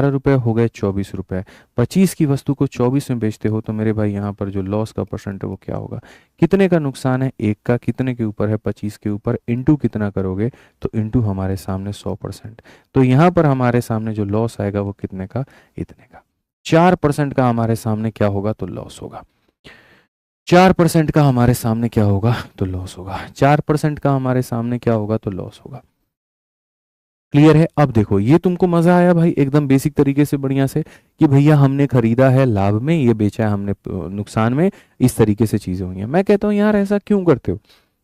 रुपए हो गए 24 रुपए। 25 की वस्तु को 24 में बेचते हो तो मेरे भाई यहाँ पर जो लॉस का परसेंट है वो क्या होगा? कितने का नुकसान है? एक का। कितने के ऊपर है? 25 के ऊपर। इंटू कितना करोगे? तो इंटू हमारे सामने 100%। तो यहाँ पर हमारे सामने जो लॉस आएगा वो कितने का? इतने का। 4% का हमारे सामने क्या होगा? तो लॉस होगा। 4% का हमारे सामने क्या होगा? तो लॉस होगा। 4% का हमारे सामने क्या होगा? तो लॉस होगा। क्लियर है? अब देखो, ये तुमको मजा आया भाई एकदम बेसिक तरीके से बढ़िया से, कि भैया हमने खरीदा है लाभ में, ये बेचा है हमने नुकसान में। इस तरीके से चीजें हुई हैं। मैं कहता हूँ यार ऐसा क्यों करते हो?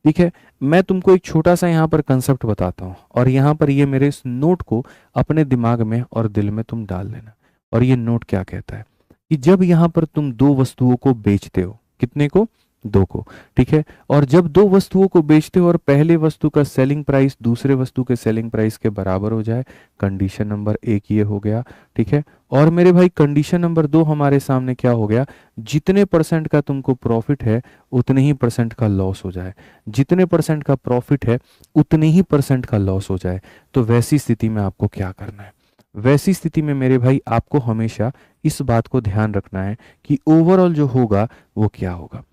ठीक है, मैं तुमको एक छोटा सा यहाँ पर कंसेप्ट बताता हूँ, और यहाँ पर ये मेरे इस नोट को अपने दिमाग में और दिल में तुम डाल लेना। और ये नोट क्या कहता है कि जब यहाँ पर तुम दो वस्तुओं को बेचते हो, कितने को? दो को। ठीक है, और जब दो वस्तुओं को बेचते हो और पहले वस्तु का सेलिंग प्राइस दूसरे वस्तु के सेलिंग प्राइस के बराबर हो जाए, कंडीशन नंबर 1 ये हो गया। ठीक है, और मेरे भाई कंडीशन नंबर 2 हमारे सामने क्या हो गया? जितने परसेंट का तुमको प्रॉफिट है उतने ही परसेंट का लॉस हो जाए। जितने परसेंट का प्रॉफिट है उतने ही परसेंट का लॉस हो जाए। तो वैसी स्थिति में आपको क्या करना है? वैसी स्थिति में मेरे भाई आपको हमेशा इस बात को ध्यान रखना है कि ओवरऑल जो होगा वो क्या होगा।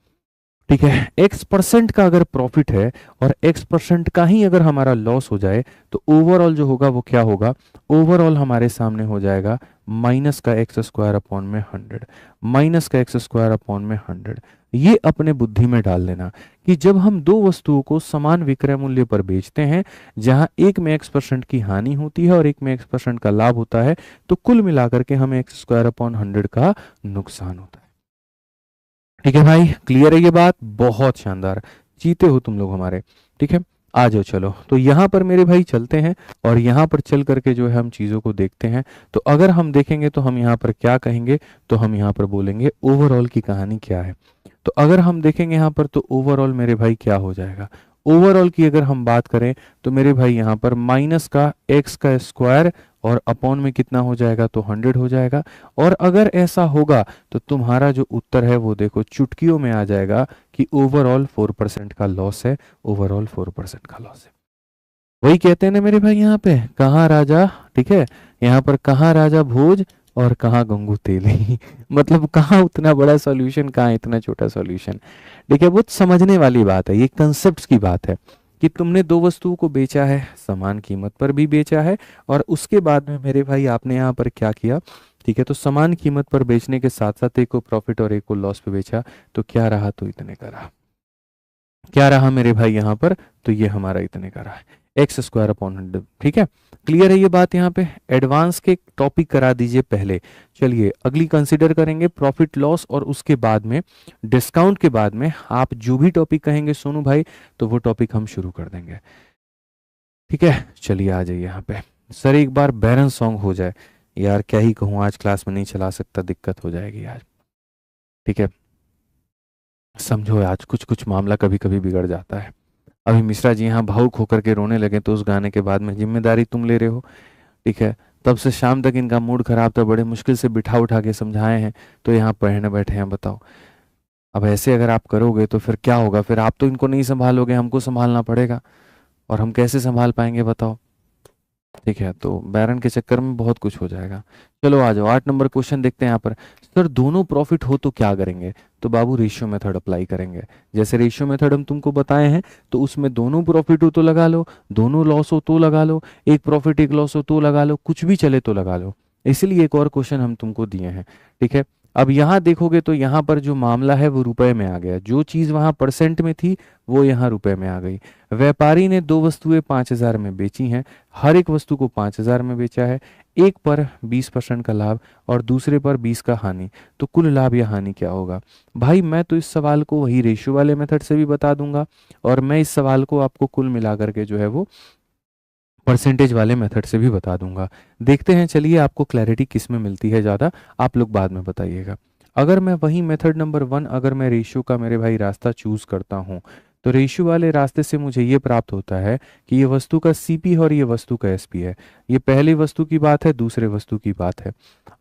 ठीक है, x% का अगर प्रॉफिट है और x% का ही अगर हमारा लॉस हो जाए तो ओवरऑल जो होगा वो क्या होगा? ओवरऑल हमारे सामने हो जाएगा माइनस का एक्स स्क्वायर अपॉन में 100। माइनस का एक्स स्क्वायर अपॉन में 100। ये अपने बुद्धि में डाल लेना कि जब हम दो वस्तुओं को समान विक्रय मूल्य पर बेचते हैं, जहां एक में x% की हानि होती है और एक में x% का लाभ होता है, तो कुल मिलाकर के हमें एक्स स्क्वायर अपॉन 100 का नुकसान होता है। ठीक है भाई, क्लियर है ये बात? बहुत शानदार, जीते हो तुम लोग हमारे। ठीक है, आ जाओ चलो, तो यहाँ पर मेरे भाई चलते हैं और यहाँ पर चल करके जो है हम चीज़ों को देखते हैं। तो अगर हम देखेंगे तो हम यहाँ पर क्या कहेंगे? तो हम यहाँ पर बोलेंगे ओवरऑल की कहानी क्या है। तो अगर हम देखेंगे यहाँ पर तो ओवरऑल मेरे भाई क्या हो जाएगा? ओवरऑल की अगर हम बात करें तो मेरे भाई यहाँ पर माइनस का एक्स का स्क्वायर और अपॉन में कितना हो जाएगा? तो 100 हो जाएगा। और अगर ऐसा होगा तो तुम्हारा जो उत्तर है वो देखो चुटकियों में आ जाएगा कि ओवरऑल 4% का लॉस है। ओवरऑल 4% का लॉस है। वही कहते हैं ना मेरे भाई यहाँ पे, कहाँ राजा, ठीक है, यहाँ पर कहाँ राजा भोज और कहाँ गंगू तेली मतलब कहाँ उतना बड़ा सॉल्यूशन, कहाँ इतना छोटा सॉल्यूशन। ठीक है, बहुत समझने वाली बात है, ये कंसेप्ट्स की बात है कि तुमने दो वस्तुओं को बेचा है, समान कीमत पर भी बेचा है, और उसके बाद में मेरे भाई आपने यहाँ पर क्या किया? ठीक है, तो समान कीमत पर बेचने के साथ साथ एक को प्रॉफिट और एक को लॉस पे बेचा, तो क्या रहा? तो इतने का रहा। क्या रहा मेरे भाई यहाँ पर? तो ये हमारा इतने का रहा है। X square upon 100। ठीक है, क्लियर है ये बात? यहाँ पे एडवांस के टॉपिक करा दीजिए पहले। चलिए अगली कंसिडर करेंगे प्रॉफिट लॉस, और उसके बाद में डिस्काउंट के बाद में आप जो भी टॉपिक कहेंगे सोनू भाई तो वो टॉपिक हम शुरू कर देंगे। ठीक है, चलिए आ जाइए यहाँ पे। सर एक बार बैरन सॉन्ग हो जाए यार, क्या ही कहूँ, आज क्लास में नहीं चला सकता, दिक्कत हो जाएगी आज। ठीक है, समझो आज कुछ कुछ मामला कभी कभी बिगड़ जाता है। अभी मिश्रा जी यहाँ भावुक होकर के रोने लगे तो उस गाने के बाद में जिम्मेदारी तुम ले रहे हो। ठीक है, तब से शाम तक इनका मूड खराब था, बड़े मुश्किल से बिठा उठा के समझाए हैं तो यहाँ पढ़ने बैठे हैं। बताओ अब ऐसे अगर आप करोगे तो फिर क्या होगा? फिर आप तो इनको नहीं संभालोगे, हमको संभालना पड़ेगा, और हम कैसे संभाल पाएंगे बताओ? ठीक है, तो बैरन के चक्कर में बहुत कुछ हो जाएगा। चलो आ जाओ, 8 नंबर क्वेश्चन देखते हैं यहाँ पर। सर दोनों प्रॉफिट हो तो क्या करेंगे? तो बाबू रेशियो मेथड अप्लाई करेंगे। जैसे रेशियो मेथड हम तुमको बताए हैं, तो उसमें दोनों प्रॉफिट हो तो लगा लो, दोनों लॉस हो तो लगा लो, एक प्रॉफिट एक लॉस हो तो लगा लो, कुछ भी चले तो लगा लो। इसलिए एक और क्वेश्चन हम तुमको दिए हैं। ठीक है, अब यहाँ देखोगे तो यहाँ पर जो मामला है वो रुपए में आ गया, जो चीज़ वहाँ परसेंट में थी वो यहाँ रुपए में आ गई। व्यापारी ने 2 वस्तुएं 5,000 में बेची हैं, हर एक वस्तु को 5,000 में बेचा है, एक पर 20% का लाभ और दूसरे पर 20 का हानि। तो कुल लाभ या हानि क्या होगा? भाई मैं तो इस सवाल को वही रेशियो वाले मेथड से भी बता दूंगा, और मैं इस सवाल को आपको कुल मिलाकर के जो है वो परसेंटेज वाले मेथड से भी बता दूंगा। देखते हैं, चलिए आपको क्लैरिटी किस में मिलती है ज़्यादा, आप लोग बाद में बताइएगा। अगर मैं वही मेथड नंबर 1, अगर मैं रेशियो का मेरे भाई रास्ता चूज करता हूँ, तो रेशियो वाले रास्ते से मुझे ये प्राप्त होता है कि ये वस्तु का सीपी है और ये वस्तु का एसपी है। ये पहली वस्तु की बात है, दूसरे वस्तु की बात है।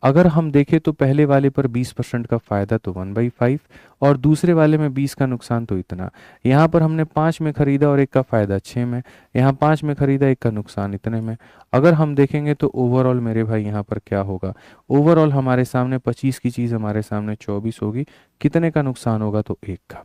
अगर हम देखें तो पहले वाले पर 20% का फायदा तो 1/5, और दूसरे वाले में 20 का नुकसान तो इतना। यहाँ पर हमने 5 में खरीदा और एक का फायदा 6 में, यहाँ 5 में खरीदा, एक का नुकसान इतने में। अगर हम देखेंगे तो ओवरऑल मेरे भाई यहाँ पर क्या होगा? ओवरऑल हमारे सामने 25 की चीज़ हमारे सामने 24 होगी। कितने का नुकसान होगा? तो एक का।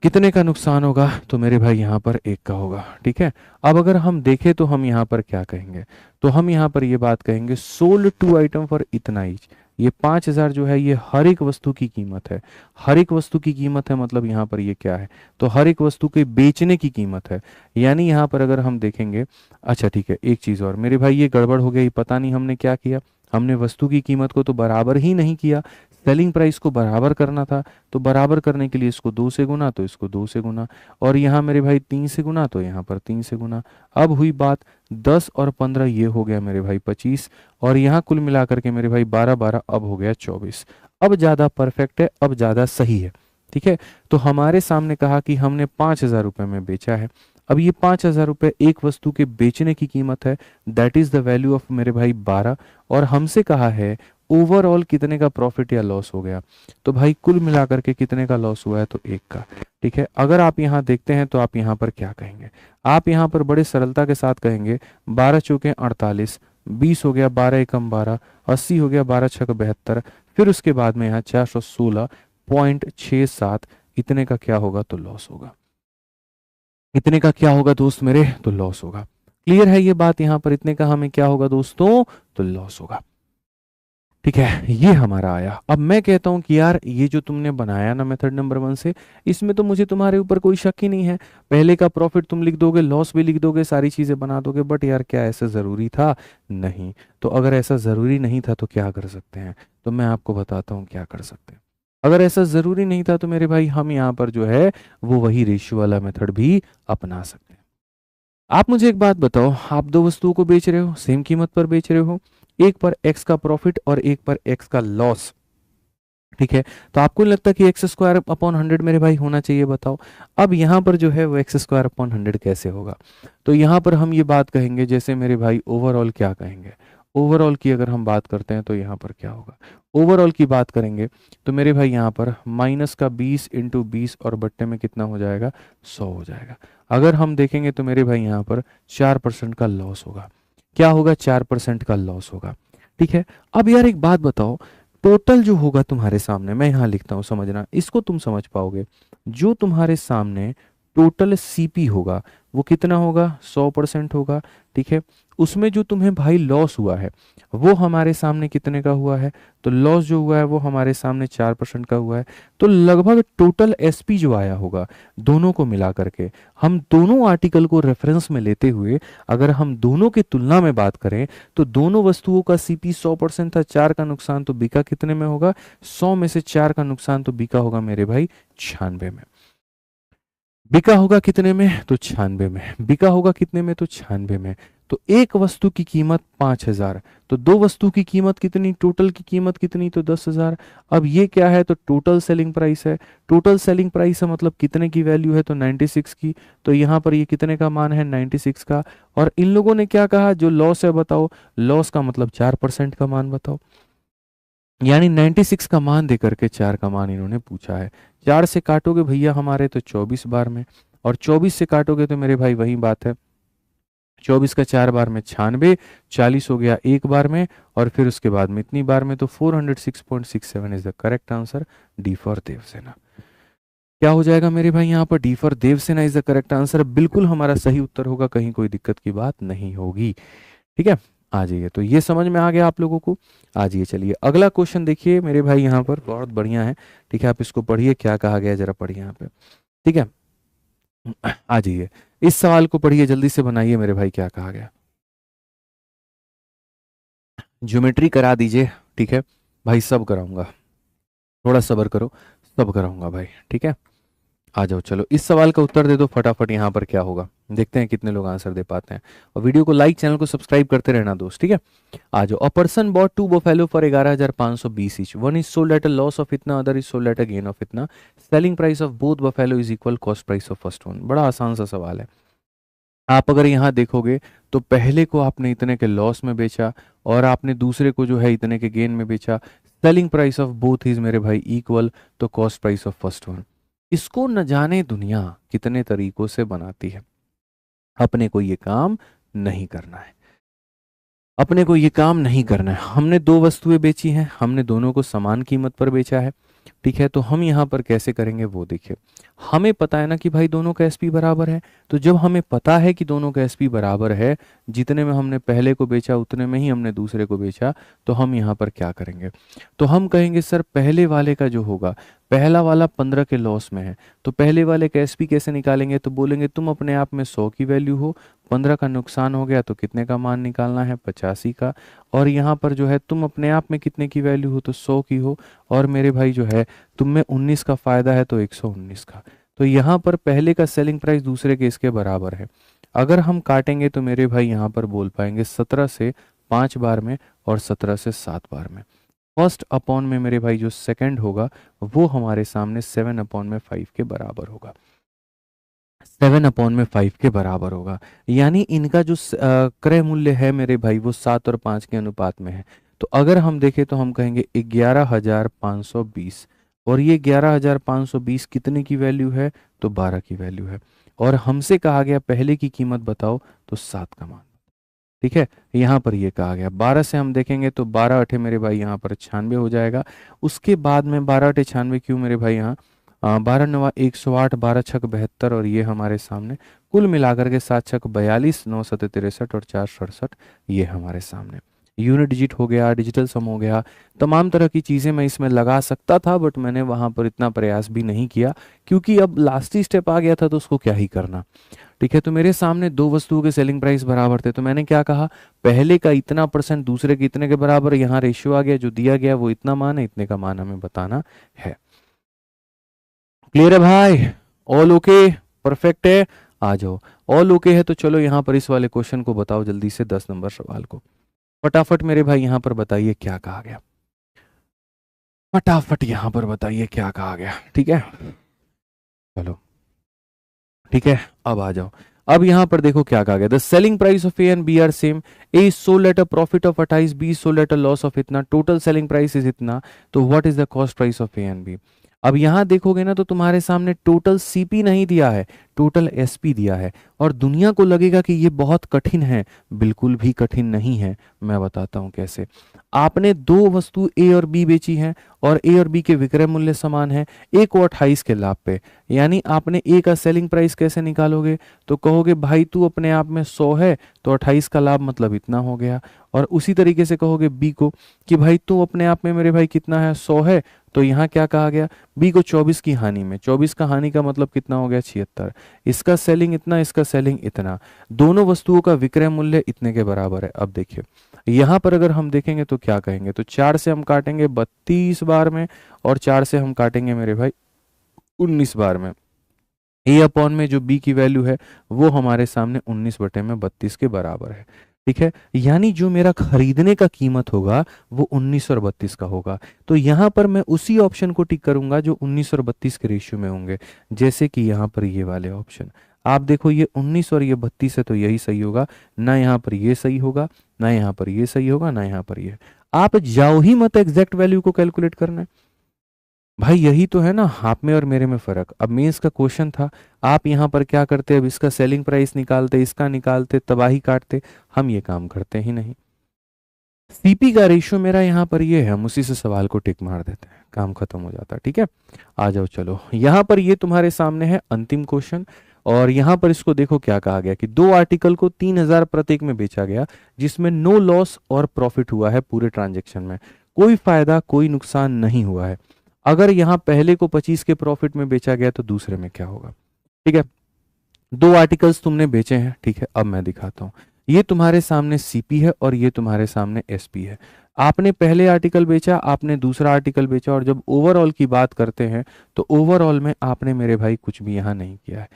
कितने का नुकसान होगा? तो मेरे भाई यहाँ पर एक का होगा। ठीक है, अब अगर हम देखें तो हम यहाँ पर क्या कहेंगे? तो हम यहाँ पर ये बात कहेंगे, सोल्ड 2 आइटम फॉर इतना ईच। ये 5,000 जो है ये हर एक वस्तु की कीमत है। हर एक वस्तु की कीमत है मतलब यहाँ पर ये क्या है? तो हर एक वस्तु के बेचने की कीमत है। यानी यहाँ पर अगर हम देखेंगे, अच्छा ठीक है, एक चीज़ और मेरे भाई, ये गड़बड़ हो गई, पता नहीं हमने क्या किया। हमने वस्तु की कीमत को तो बराबर ही नहीं किया, सेलिंग प्राइस को बराबर करना था। तो बराबर करने के लिए इसको 2 से गुना, तो इसको 2 से गुना, और यहाँ मेरे भाई 3 से गुना, तो यहाँ पर 3 से गुना। अब हुई बात 10 और 15, ये हो गया मेरे भाई 25, और यहाँ कुल मिलाकर के मेरे भाई 12 12, अब हो गया 24। अब ज़्यादा परफेक्ट है, अब ज़्यादा सही है। ठीक है, तो हमारे सामने कहा कि हमने 5,000 रुपये में बेचा है। अब ये 5,000 रुपये एक वस्तु के बेचने की कीमत है, that is the value of मेरे भाई 12, और हमसे कहा है ओवरऑल कितने का प्रॉफिट या लॉस हो गया। तो भाई कुल मिलाकर के कितने का लॉस हुआ है? तो एक का। ठीक है, अगर आप यहाँ देखते हैं तो आप यहाँ पर क्या कहेंगे? आप यहाँ पर बड़े सरलता के साथ कहेंगे 12 चौके 48, 20 हो गया, 12 एकम 12, 80 हो गया, 12 छक 72, फिर उसके बाद में यहाँ 416.67, इतने का क्या होगा? तो लॉस होगा। इतने का क्या होगा दोस्त मेरे? तो लॉस होगा। क्लियर है ये बात? यहाँ पर इतने का हमें क्या होगा दोस्तों? तो लॉस होगा। ठीक है, ये हमारा आया। अब मैं कहता हूं कि यार ये जो तुमने बनाया ना मेथड नंबर 1 से, इसमें तो मुझे तुम्हारे ऊपर कोई शक ही नहीं है। पहले का प्रॉफिट तुम लिख दोगे, लॉस भी लिख दोगे, सारी चीजें बना दोगे, बट यार क्या ऐसा जरूरी था? नहीं। तो अगर ऐसा जरूरी नहीं था तो क्या कर सकते हैं? तो मैं आपको बताता हूँ क्या कर सकते हैं। अगर ऐसा जरूरी नहीं था तो मेरे भाई हम यहाँ पर जो है वो वही रेशियो वाला मेथड भी अपना सकते हैं। आप मुझे एक बात बताओ, आप दो वस्तुओं को बेच रहे हो, सेम कीमत पर बेच रहे हो, एक पर एक्स का प्रॉफिट और एक पर एक्स का लॉस। ठीक है, तो आपको नहीं लगता कि एक्स स्क्वायर अपॉन 100 मेरे भाई होना चाहिए? बताओ अब यहाँ पर जो है वो एक्स स्क्वायर अपॉन 100 कैसे होगा? तो यहाँ पर हम ये बात कहेंगे, जैसे मेरे भाई ओवरऑल क्या कहेंगे? ओवरऑल की अगर हम बात करते हैं तो यहाँ पर क्या होगा? ओवरऑल की बात करेंगे तो मेरे भाई यहाँ पर माइनस का 20 इंटू 20 और बट्टे में कितना हो जाएगा? 100 हो जाएगा। अगर हम देखेंगे तो मेरे भाई यहाँ पर 4% का लॉस होगा। क्या होगा? 4% का लॉस होगा। ठीक है, अब यार एक बात बताओ, टोटल जो होगा तुम्हारे सामने, मैं यहाँ लिखता हूँ, समझना, इसको तुम समझ पाओगे। जो तुम्हारे सामने टोटल सीपी होगा वो कितना होगा? 100% होगा। ठीक है, उसमें जो तुम्हें भाई लॉस हुआ है वो हमारे सामने कितने का हुआ है, तो लॉस जो हुआ है वो हमारे सामने 4% का हुआ है। तो लगभग टोटल एसपी जो आया होगा दोनों को मिला करके, हम दोनों आर्टिकल को रेफरेंस में लेते हुए अगर हम दोनों की तुलना में बात करें तो दोनों वस्तुओं का सीपी 100% था, 4 का नुकसान तो बिका कितने में होगा, 100 में से 4 का नुकसान तो बिका होगा मेरे भाई 96 में। बिका होगा कितने में, तो 96 में। बिका होगा कितने में, तो 96 में। तो एक वस्तु की कीमत 5000, तो दो वस्तु की कीमत कितनी, टोटल की कीमत कितनी, तो 10,000। अब ये क्या है, तो टोटल सेलिंग प्राइस है। टोटल सेलिंग प्राइस है मतलब कितने की वैल्यू है, तो 96 की। तो यहाँ पर ये कितने का मान है, 96 का। और इन लोगों ने क्या कहा, जो लॉस है बताओ, लॉस का मतलब 4% का मान बताओ। यानी 96 का मान देकर के 4 का मान इन्होंने पूछा है। 4 से काटोगे भैया हमारे तो 24 बार में, और 24 से काटोगे तो मेरे भाई वही बात है, 24 का 4 बार में 96, 40 हो गया एक बार में, और फिर उसके बाद में इतनी बार में, तो 406.67 is the correct answer, D for Devsena. क्या हो जाएगा मेरे भाई यहाँ पर, D for Devsena is the correct answer, बिल्कुल हमारा सही उत्तर होगा, कहीं कोई दिक्कत की बात नहीं होगी। ठीक है, आ जाइए, तो ये समझ में आ गया आप लोगों को। आ जाइए, चलिए अगला क्वेश्चन देखिए मेरे भाई, यहाँ पर बहुत बढ़िया है। ठीक है, आप इसको पढ़िए, क्या कहा गया है जरा पढ़िए यहाँ पे। ठीक है, आ जाइए, इस सवाल को पढ़िए, जल्दी से बनाइए मेरे भाई, क्या कहा गया। ज्योमेट्री करा दीजिए, ठीक है भाई, सब कराऊंगा, थोड़ा सब्र करो, सब कराऊंगा भाई। ठीक है, आ जाओ, चलो इस सवाल का उत्तर दे दो फटाफट। यहाँ पर क्या होगा देखते हैं कितने लोग आंसर दे पाते हैं, और वीडियो को लाइक, चैनल को सब्सक्राइब करते रहना दोस्त। ठीक है, आ जाओ। A person bought 2 buffalo for 11,520 each, one is sold at a loss of इतना, other is sold at a gain of इतना, selling price of both buffalo is equal cost price of first one. बड़ा आसान सा सवाल है। आप अगर यहाँ देखोगे तो पहले को आपने इतने के लॉस में बेचा, और आपने दूसरे को जो है इतने के गेन में बेचा। Selling price of both is मेरे भाई इक्वल, तो cost price of first one. इसको न जाने दुनिया कितने तरीकों से बनाती है, अपने को ये काम नहीं करना है, अपने को ये काम नहीं करना है। हमने दो वस्तुएं बेची हैं, हमने दोनों को समान कीमत पर बेचा है। ठीक है, तो हम यहाँ पर कैसे करेंगे वो देखिए। हमें पता है ना कि भाई दोनों का एसपी बराबर है, तो जब हमें पता है कि दोनों का एसपी बराबर है, जितने में हमने पहले को बेचा उतने में ही हमने दूसरे को बेचा, तो हम यहाँ पर क्या करेंगे, तो हम कहेंगे सर पहले वाले का जो होगा, पहला वाला 15 के लॉस में है, तो पहले वाले का एसपी कैसे निकालेंगे, तो बोलेंगे तुम अपने आप में 100 की वैल्यू हो, 15 का नुकसान हो गया तो कितने का मान निकालना है, 85 का। और यहाँ पर जो है तुम अपने आप में कितने की वैल्यू हो, तो 100 की हो, और मेरे भाई जो है तुम में 19 का फायदा है तो 119 का। तो यहाँ पर पहले का सेलिंग प्राइस दूसरे के इसके बराबर है। अगर हम काटेंगे तो मेरे भाई यहाँ पर बोल पाएंगे 17 से 5 बार में, और 17 से 7 बार में। फर्स्ट अपॉन में मेरे भाई जो सेकंड होगा वो हमारे सामने 7 अपॉन में 5 के बराबर होगा, 7 अपॉन में 5 के बराबर होगा। यानी इनका जो क्रय मूल्य है मेरे भाई वो 7 और 5 के अनुपात में है। तो अगर हम देखें तो हम कहेंगे 11,520, और ये 11,520 कितने की वैल्यू है, तो 12 की वैल्यू है। और हमसे कहा गया पहले की कीमत बताओ, तो 7 का मान। ठीक है, यहाँ पर ये कहा गया 12 से हम देखेंगे तो 12 अठे मेरे भाई यहाँ पर 96 हो जाएगा। उसके बाद में 12 अठे 96 क्यों मेरे भाई, यहाँ 12 नवा 108, 12 छक 72, और ये हमारे सामने कुल मिलाकर के 7 छक 42, 9 सत 63 और 4 67, ये हमारे सामने यूनिट डिजिट हो गया, डिजिटल सम हो गया। तमाम तरह की चीज़ें मैं इसमें लगा सकता था, बट मैंने वहाँ पर इतना प्रयास भी नहीं किया, क्योंकि अब लास्ट ही स्टेप आ गया था तो उसको क्या ही करना। ठीक है, तो मेरे सामने दो वस्तुओं के सेलिंग प्राइस बराबर थे, तो मैंने क्या कहा, पहले का इतना परसेंट दूसरे के इतने के बराबर, यहाँ रेशियो आ गया, जो दिया गया वो इतना मान है, इतने का मान हमें बताना है। क्लियर है भाई, ऑल ओके, परफेक्ट है। आ जाओ, ऑल ओके है तो चलो यहाँ पर इस वाले क्वेश्चन को बताओ जल्दी से, 10 नंबर सवाल को फटाफट मेरे भाई यहाँ पर बताइए क्या कहा गया, फटाफट यहाँ पर बताइए क्या कहा गया। ठीक है, चलो ठीक है, अब आ जाओ। अब यहाँ पर देखो क्या कहा गया, the selling price of A and B are same, A is sold at a profit of 28, B is sold at a loss of इतना, टोटल सेलिंग प्राइस इज इतना, तो what is the cost price of A and B. अब यहाँ देखोगे ना तो तुम्हारे सामने टोटल सीपी नहीं दिया है, टोटल एसपी दिया है। और दुनिया को लगेगा कि ये बहुत कठिन है, बिल्कुल भी कठिन नहीं है। मैं बताता हूँ कैसे। आपने दो वस्तु ए और बी बेची हैं और ए और बी के विक्रय मूल्य समान है, ए को 28 के लाभ पे, यानी आपने ए का सेलिंग प्राइस कैसे निकालोगे, तो कहोगे भाई तू अपने आप में 100 है तो 28 का लाभ मतलब इतना हो गया। और उसी तरीके से कहोगे बी को कि भाई तू अपने आप में मेरे भाई कितना है, 100 है, तो यहाँ क्या कहा गया, बी को 24 की हानि में, 24 का हानि का मतलब कितना हो गया, 76। इसका सेलिंग इतना, इसका सेलिंग इतना, दोनों वस्तुओं का विक्रय मूल्य इतने के बराबर है। अब देखिए यहाँ पर अगर हम देखेंगे तो क्या कहेंगे, तो 4 से हम काटेंगे 32 बार में और 4 से हम काटेंगे मेरे भाई 19 बार में। ए अपॉन में जो बी की वैल्यू है वो हमारे सामने 19/32 के बराबर है। ठीक है, यानी जो मेरा खरीदने का कीमत होगा वो 19 और 32 का होगा। तो यहाँ पर मैं उसी ऑप्शन को टिक करूंगा जो 19 और 32 के रेशियो में होंगे, जैसे कि यहाँ पर ये वाले ऑप्शन। आप देखो ये 19 और ये 32 है तो यही सही होगा, ना यहाँ पर ये सही होगा, ना यहाँ पर ये सही होगा, ना यहाँ पर ये। आप जाओ ही मत एग्जैक्ट वैल्यू को कैलकुलेट करना। भाई यही तो है ना आप में और मेरे में फर्क। अब मेंस का क्वेश्चन था, आप यहाँ पर क्या करते, अब इसका सेलिंग प्राइस निकालते, इसका निकालते, तबाही काटते, हम ये काम करते ही नहीं। सीपी का रेशियो मेरा यहाँ पर ये है, हम उसी से सवाल को टिक मार देते हैं, काम खत्म हो जाता है। ठीक है, आ जाओ चलो यहाँ पर ये तुम्हारे सामने है अंतिम क्वेश्चन। और यहाँ पर इसको देखो क्या कहा गया कि दो आर्टिकल को 3000 प्रत्येक में बेचा गया, जिसमें नो लॉस और प्रॉफिट हुआ है पूरे ट्रांजेक्शन में, कोई फायदा कोई नुकसान नहीं हुआ है। अगर यहाँ पहले को 25 के प्रॉफिट में बेचा गया तो दूसरे में क्या होगा। ठीक है, दो आर्टिकल्स तुमने बेचे हैं। ठीक है, अब मैं दिखाता हूं, ये तुम्हारे सामने सीपी है और ये तुम्हारे सामने एसपी है। आपने पहले आर्टिकल बेचा, आपने दूसरा आर्टिकल बेचा, और जब ओवरऑल की बात करते हैं तो ओवरऑल में आपने मेरे भाई कुछ भी यहां नहीं किया है।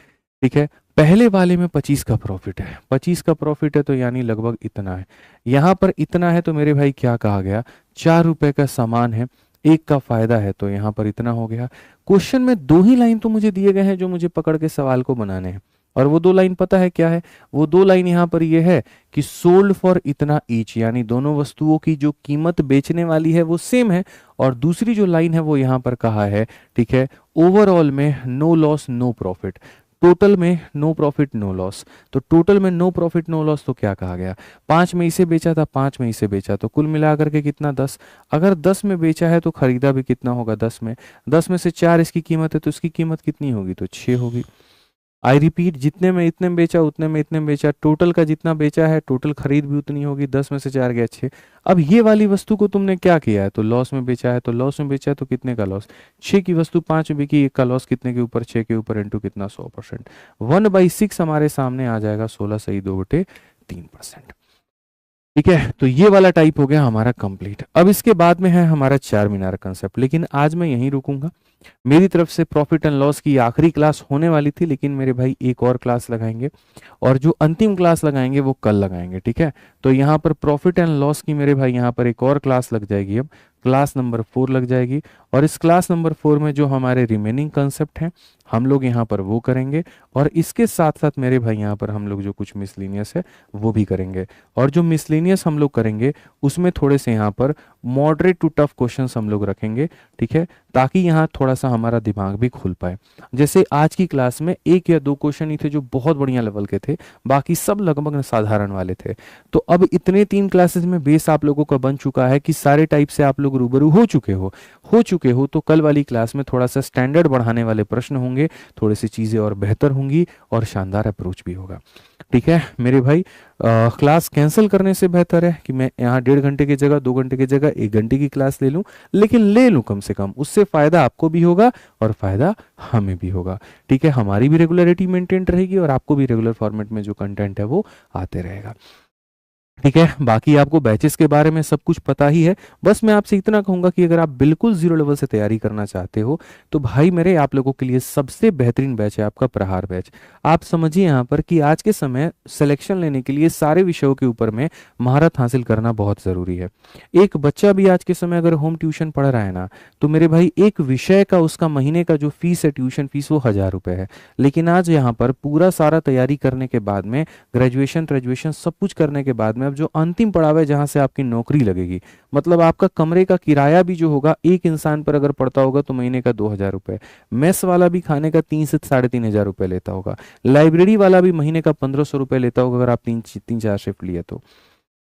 ठीक है, पहले वाले में 25 का प्रॉफिट है, 25 का प्रॉफिट है तो यानी लगभग इतना है, यहां पर इतना है तो मेरे भाई क्या कहा गया, 4 रुपए का सामान है, एक का फायदा है तो यहां पर इतना हो गया। क्वेश्चन में दो ही लाइन तो मुझे दिए गए हैं जो मुझे पकड़ के सवाल को बनाने हैं, और वो दो लाइन पता है क्या है, वो दो लाइन यहाँ पर ये है कि सोल्ड फॉर इतना ईच, यानी दोनों वस्तुओं की जो कीमत बेचने वाली है वो सेम है, और दूसरी जो लाइन है वो यहाँ पर कहा है, ठीक है, ओवरऑल में no loss no profit, total में नो प्रॉफिट नो लॉस। तो टोटल में नो प्रॉफिट नो लॉस तो क्या कहा गया, 5 में इसे बेचा था, 5 में इसे बेचा, तो कुल मिलाकर के कितना 10। अगर 10 में बेचा है तो खरीदा भी कितना होगा 10 में, 10 में से 4 इसकी कीमत है तो इसकी कीमत कितनी होगी, तो 6 होगी। आई रिपीट, जितने में इतने में बेचा उतने में इतने में बेचा, टोटल का जितना बेचा है टोटल खरीद भी उतनी होगी, 10 में से 4 गया 6। अब ये वाली वस्तु को तुमने क्या किया है, तो लॉस में बेचा है, तो लॉस में बेचा है तो कितने का लॉस, 6 की वस्तु 5 में बिकी, 1 का लॉस कितने के ऊपर, 6 के ऊपर, इंटू कितना 100%, 1/6 हमारे सामने आ जाएगा 16 सही 2/3%। ठीक है, तो ये वाला टाइप हो गया हमारा कंप्लीट। अब इसके बाद में है हमारा 4 मीनार कंसेप्ट, लेकिन आज मैं यहीं रुकूंगा। मेरी तरफ से प्रॉफिट एंड लॉस की आखिरी क्लास होने वाली थी, लेकिन मेरे भाई एक और क्लास लगाएंगे, और जो अंतिम क्लास लगाएंगे वो कल लगाएंगे। ठीक है, तो यहाँ पर प्रॉफिट एंड लॉस की मेरे भाई यहाँ पर एक और क्लास लग जाएगी, अब क्लास नंबर 4 लग जाएगी, और इस क्लास नंबर 4 में जो हमारे रिमेनिंग कंसेप्ट हैं हम लोग यहाँ पर वो करेंगे, और इसके साथ साथ मेरे भाई यहाँ पर हम लोग जो कुछ मिसलिनियस है वो भी करेंगे। और जो मिसलिनियस हम लोग करेंगे उसमें थोड़े से यहाँ पर मॉडरेट टू टफ क्वेश्चंस हम लोग रखेंगे। ठीक है, ताकि यहाँ थोड़ा सा हमारा दिमाग भी खुल पाए। जैसे आज की क्लास में 1 या 2 क्वेश्चन ही थे जो बहुत बढ़िया लेवल के थे, बाकी सब लगभग साधारण वाले थे। तो अब इतने 3 क्लासेस में बेस आप लोगों का बन चुका है कि सारे टाइप से आप लोग रूबरू हो चुके हो, तो कल वाली क्लास में थोड़ा सा स्टैंडर्ड बढ़ाने वाले प्रश्न होंगे, थोड़ी सी चीजें और बेहतर होंगी, और शानदार अप्रोच भी होगा। ठीक है मेरे भाई, क्लास कैंसिल करने से बेहतर है कि मैं यहाँ 1.5 घंटे की जगह 2 घंटे की जगह 1 घंटे की क्लास ले लूँ, लेकिन ले लूँ कम से कम, उससे फायदा आपको भी होगा और फायदा हमें भी होगा। ठीक है, हमारी भी रेगुलरिटी मेंटेन रहेगी और आपको भी रेगुलर फॉर्मेट में जो कंटेंट है वो आते रहेगा। ठीक है, बाकी आपको बैचेस के बारे में सब कुछ पता ही है। बस मैं आपसे इतना कहूंगा कि अगर आप बिल्कुल जीरो लेवल से तैयारी करना चाहते हो तो भाई मेरे आप लोगों के लिए सबसे बेहतरीन बैच है आपका प्रहार बैच। आप समझिए यहाँ पर कि आज के समय सिलेक्शन लेने के लिए सारे विषयों के ऊपर में महारत हासिल करना बहुत ज़रूरी है। एक बच्चा भी आज के समय अगर होम ट्यूशन पढ़ रहा है ना, तो मेरे भाई एक विषय का उसका महीने का जो फीस है ट्यूशन फीस वो 1000 रुपये है। लेकिन आज यहाँ पर पूरा सारा तैयारी करने के बाद में ग्रेजुएशन सब कुछ करने के बाद में अब जो अंतिम पड़ाव है जहां से आपकी नौकरी लगेगी, मतलब आपका कमरे का किराया भी जो होगा एक इंसान पर अगर पड़ता होगा तो महीने का 2,000 रुपये, मेस वाला भी खाने का 3 से 3,500 रुपये लेता होगा, लाइब्रेरी वाला भी महीने का 1,500 रुपये लेता होगा अगर आप तीन चार शिफ्ट लिए तो।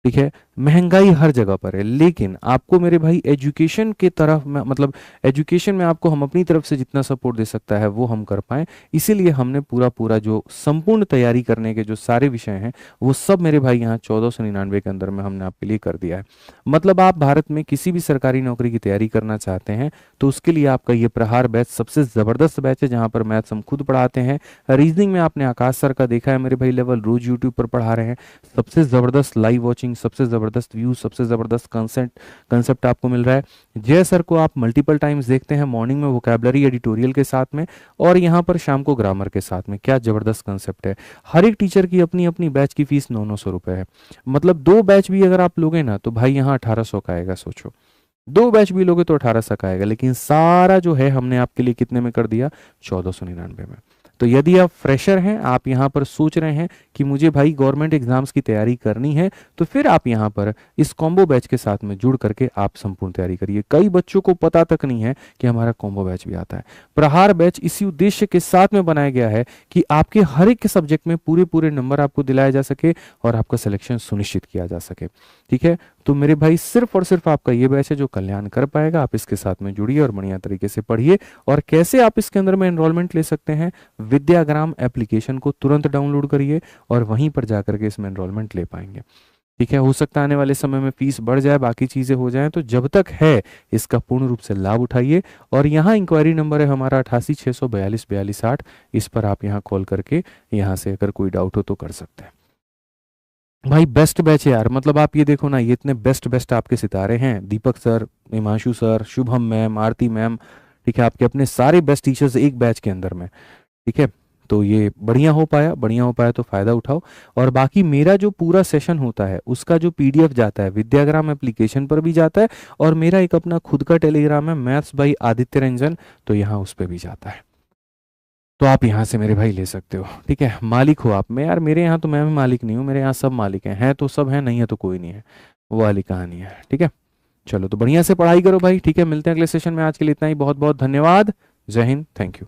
ठीक है, महंगाई हर जगह पर है, लेकिन आपको मेरे भाई एजुकेशन के तरफ में, मतलब एजुकेशन में आपको हम अपनी तरफ से जितना सपोर्ट दे सकता है वो हम कर पाए, इसीलिए हमने पूरा पूरा जो संपूर्ण तैयारी करने के जो सारे विषय हैं वो सब मेरे भाई यहाँ 1499 के अंदर में हमने आपके लिए कर दिया है। मतलब आप भारत में किसी भी सरकारी नौकरी की तैयारी करना चाहते हैं तो उसके लिए आपका ये प्रहार बैच सबसे ज़बरदस्त बैच है, जहाँ पर मैथ्स हम खुद पढ़ाते हैं। रीजनिंग में आपने आकाश सर का देखा है मेरे भाई लेवल, रोज यूट्यूब पर पढ़ा रहे हैं, सबसे ज़बरदस्त लाइव वॉचिंग, सबसे ज़बरदस्त व्यू, सबसे ज़बरदस्त कंसेप्ट आपको मिल रहा है। जय सर को आप मल्टीपल टाइम्स देखते हैं, मॉर्निंग में वोकैबलरी एडिटोरियल के साथ में और यहाँ पर शाम को ग्रामर के साथ में। क्या ज़बरदस्त कंसेप्ट है। हर एक टीचर की अपनी अपनी बैच की फीस 900 रुपये है, मतलब 2 बैच भी अगर आप लोगे ना तो भाई यहाँ 1800 का आएगा। सोचो 2 बैच भी लोगे तो 1800 का आएगा, लेकिन सारा जो है हमने आपके लिए कितने में कर दिया, 1499 में। तो यदि आप फ्रेशर हैं, आप यहाँ पर सोच रहे हैं कि मुझे भाई गवर्नमेंट एग्जाम्स की तैयारी करनी है, तो फिर आप यहाँ पर इस कॉम्बो बैच के साथ में जुड़ करके आप संपूर्ण तैयारी करिए। कई बच्चों को पता तक नहीं है कि हमारा कॉम्बो बैच भी आता है। प्रहार बैच इसी उद्देश्य के साथ में बनाया गया है कि आपके हर एक के सब्जेक्ट में पूरे पूरे नंबर आपको दिलाए जा सके और आपका सिलेक्शन सुनिश्चित किया जा सके। ठीक है, तो मेरे भाई सिर्फ और सिर्फ आपका ये बैच है जो कल्याण कर पाएगा। आप इसके साथ में जुड़िए और बढ़िया तरीके से पढ़िए। और कैसे आप इसके अंदर में एनरोलमेंट ले सकते हैं, विद्याग्राम एप्लीकेशन को तुरंत डाउनलोड करिए और वहीं पर जाकर के इसमें एनरोलमेंट ले पाएंगे। ठीक है, हो सकता है आने वाले समय में फीस बढ़ जाए, बाकी चीज़ें हो जाएं, तो जब तक है इसका पूर्ण रूप से लाभ उठाइए। और यहाँ इंक्वायरी नंबर है हमारा 88 642 42 8, इस पर आप यहाँ कॉल करके यहाँ से अगर कोई डाउट हो तो कर सकते हैं। भाई बेस्ट बैच है यार, मतलब आप ये देखो ना, ये इतने बेस्ट बेस्ट आपके सितारे हैं, Deepak sir, Himanshu sir, Shubham ma'am, Aarti ma'am. ठीक है, आपके अपने सारे बेस्ट टीचर्स एक बैच के अंदर में। ठीक है, तो ये बढ़िया हो पाया, बढ़िया हो पाया तो फ़ायदा उठाओ। और बाकी मेरा जो पूरा सेशन होता है उसका जो पीडीएफ जाता है विद्याग्राम एप्लीकेशन पर भी जाता है, और मेरा एक अपना खुद का टेलीग्राम है मैथ्स बाई आदित्य रंजन, तो यहाँ उस पर भी जाता है, तो आप यहाँ से मेरे भाई ले सकते हो। ठीक है, मालिक हो आप। मैं यार, मेरे यहाँ तो मैं भी मालिक नहीं हूँ, मेरे यहाँ सब मालिक हैं तो सब हैं, नहीं है तो कोई नहीं है, वो वाली कहानी है। ठीक है, चलो तो बढ़िया से पढ़ाई करो भाई। ठीक है, मिलते हैं अगले सेशन में। आज के लिए इतना ही, बहुत बहुत धन्यवाद। जय हिंद, थैंक यू।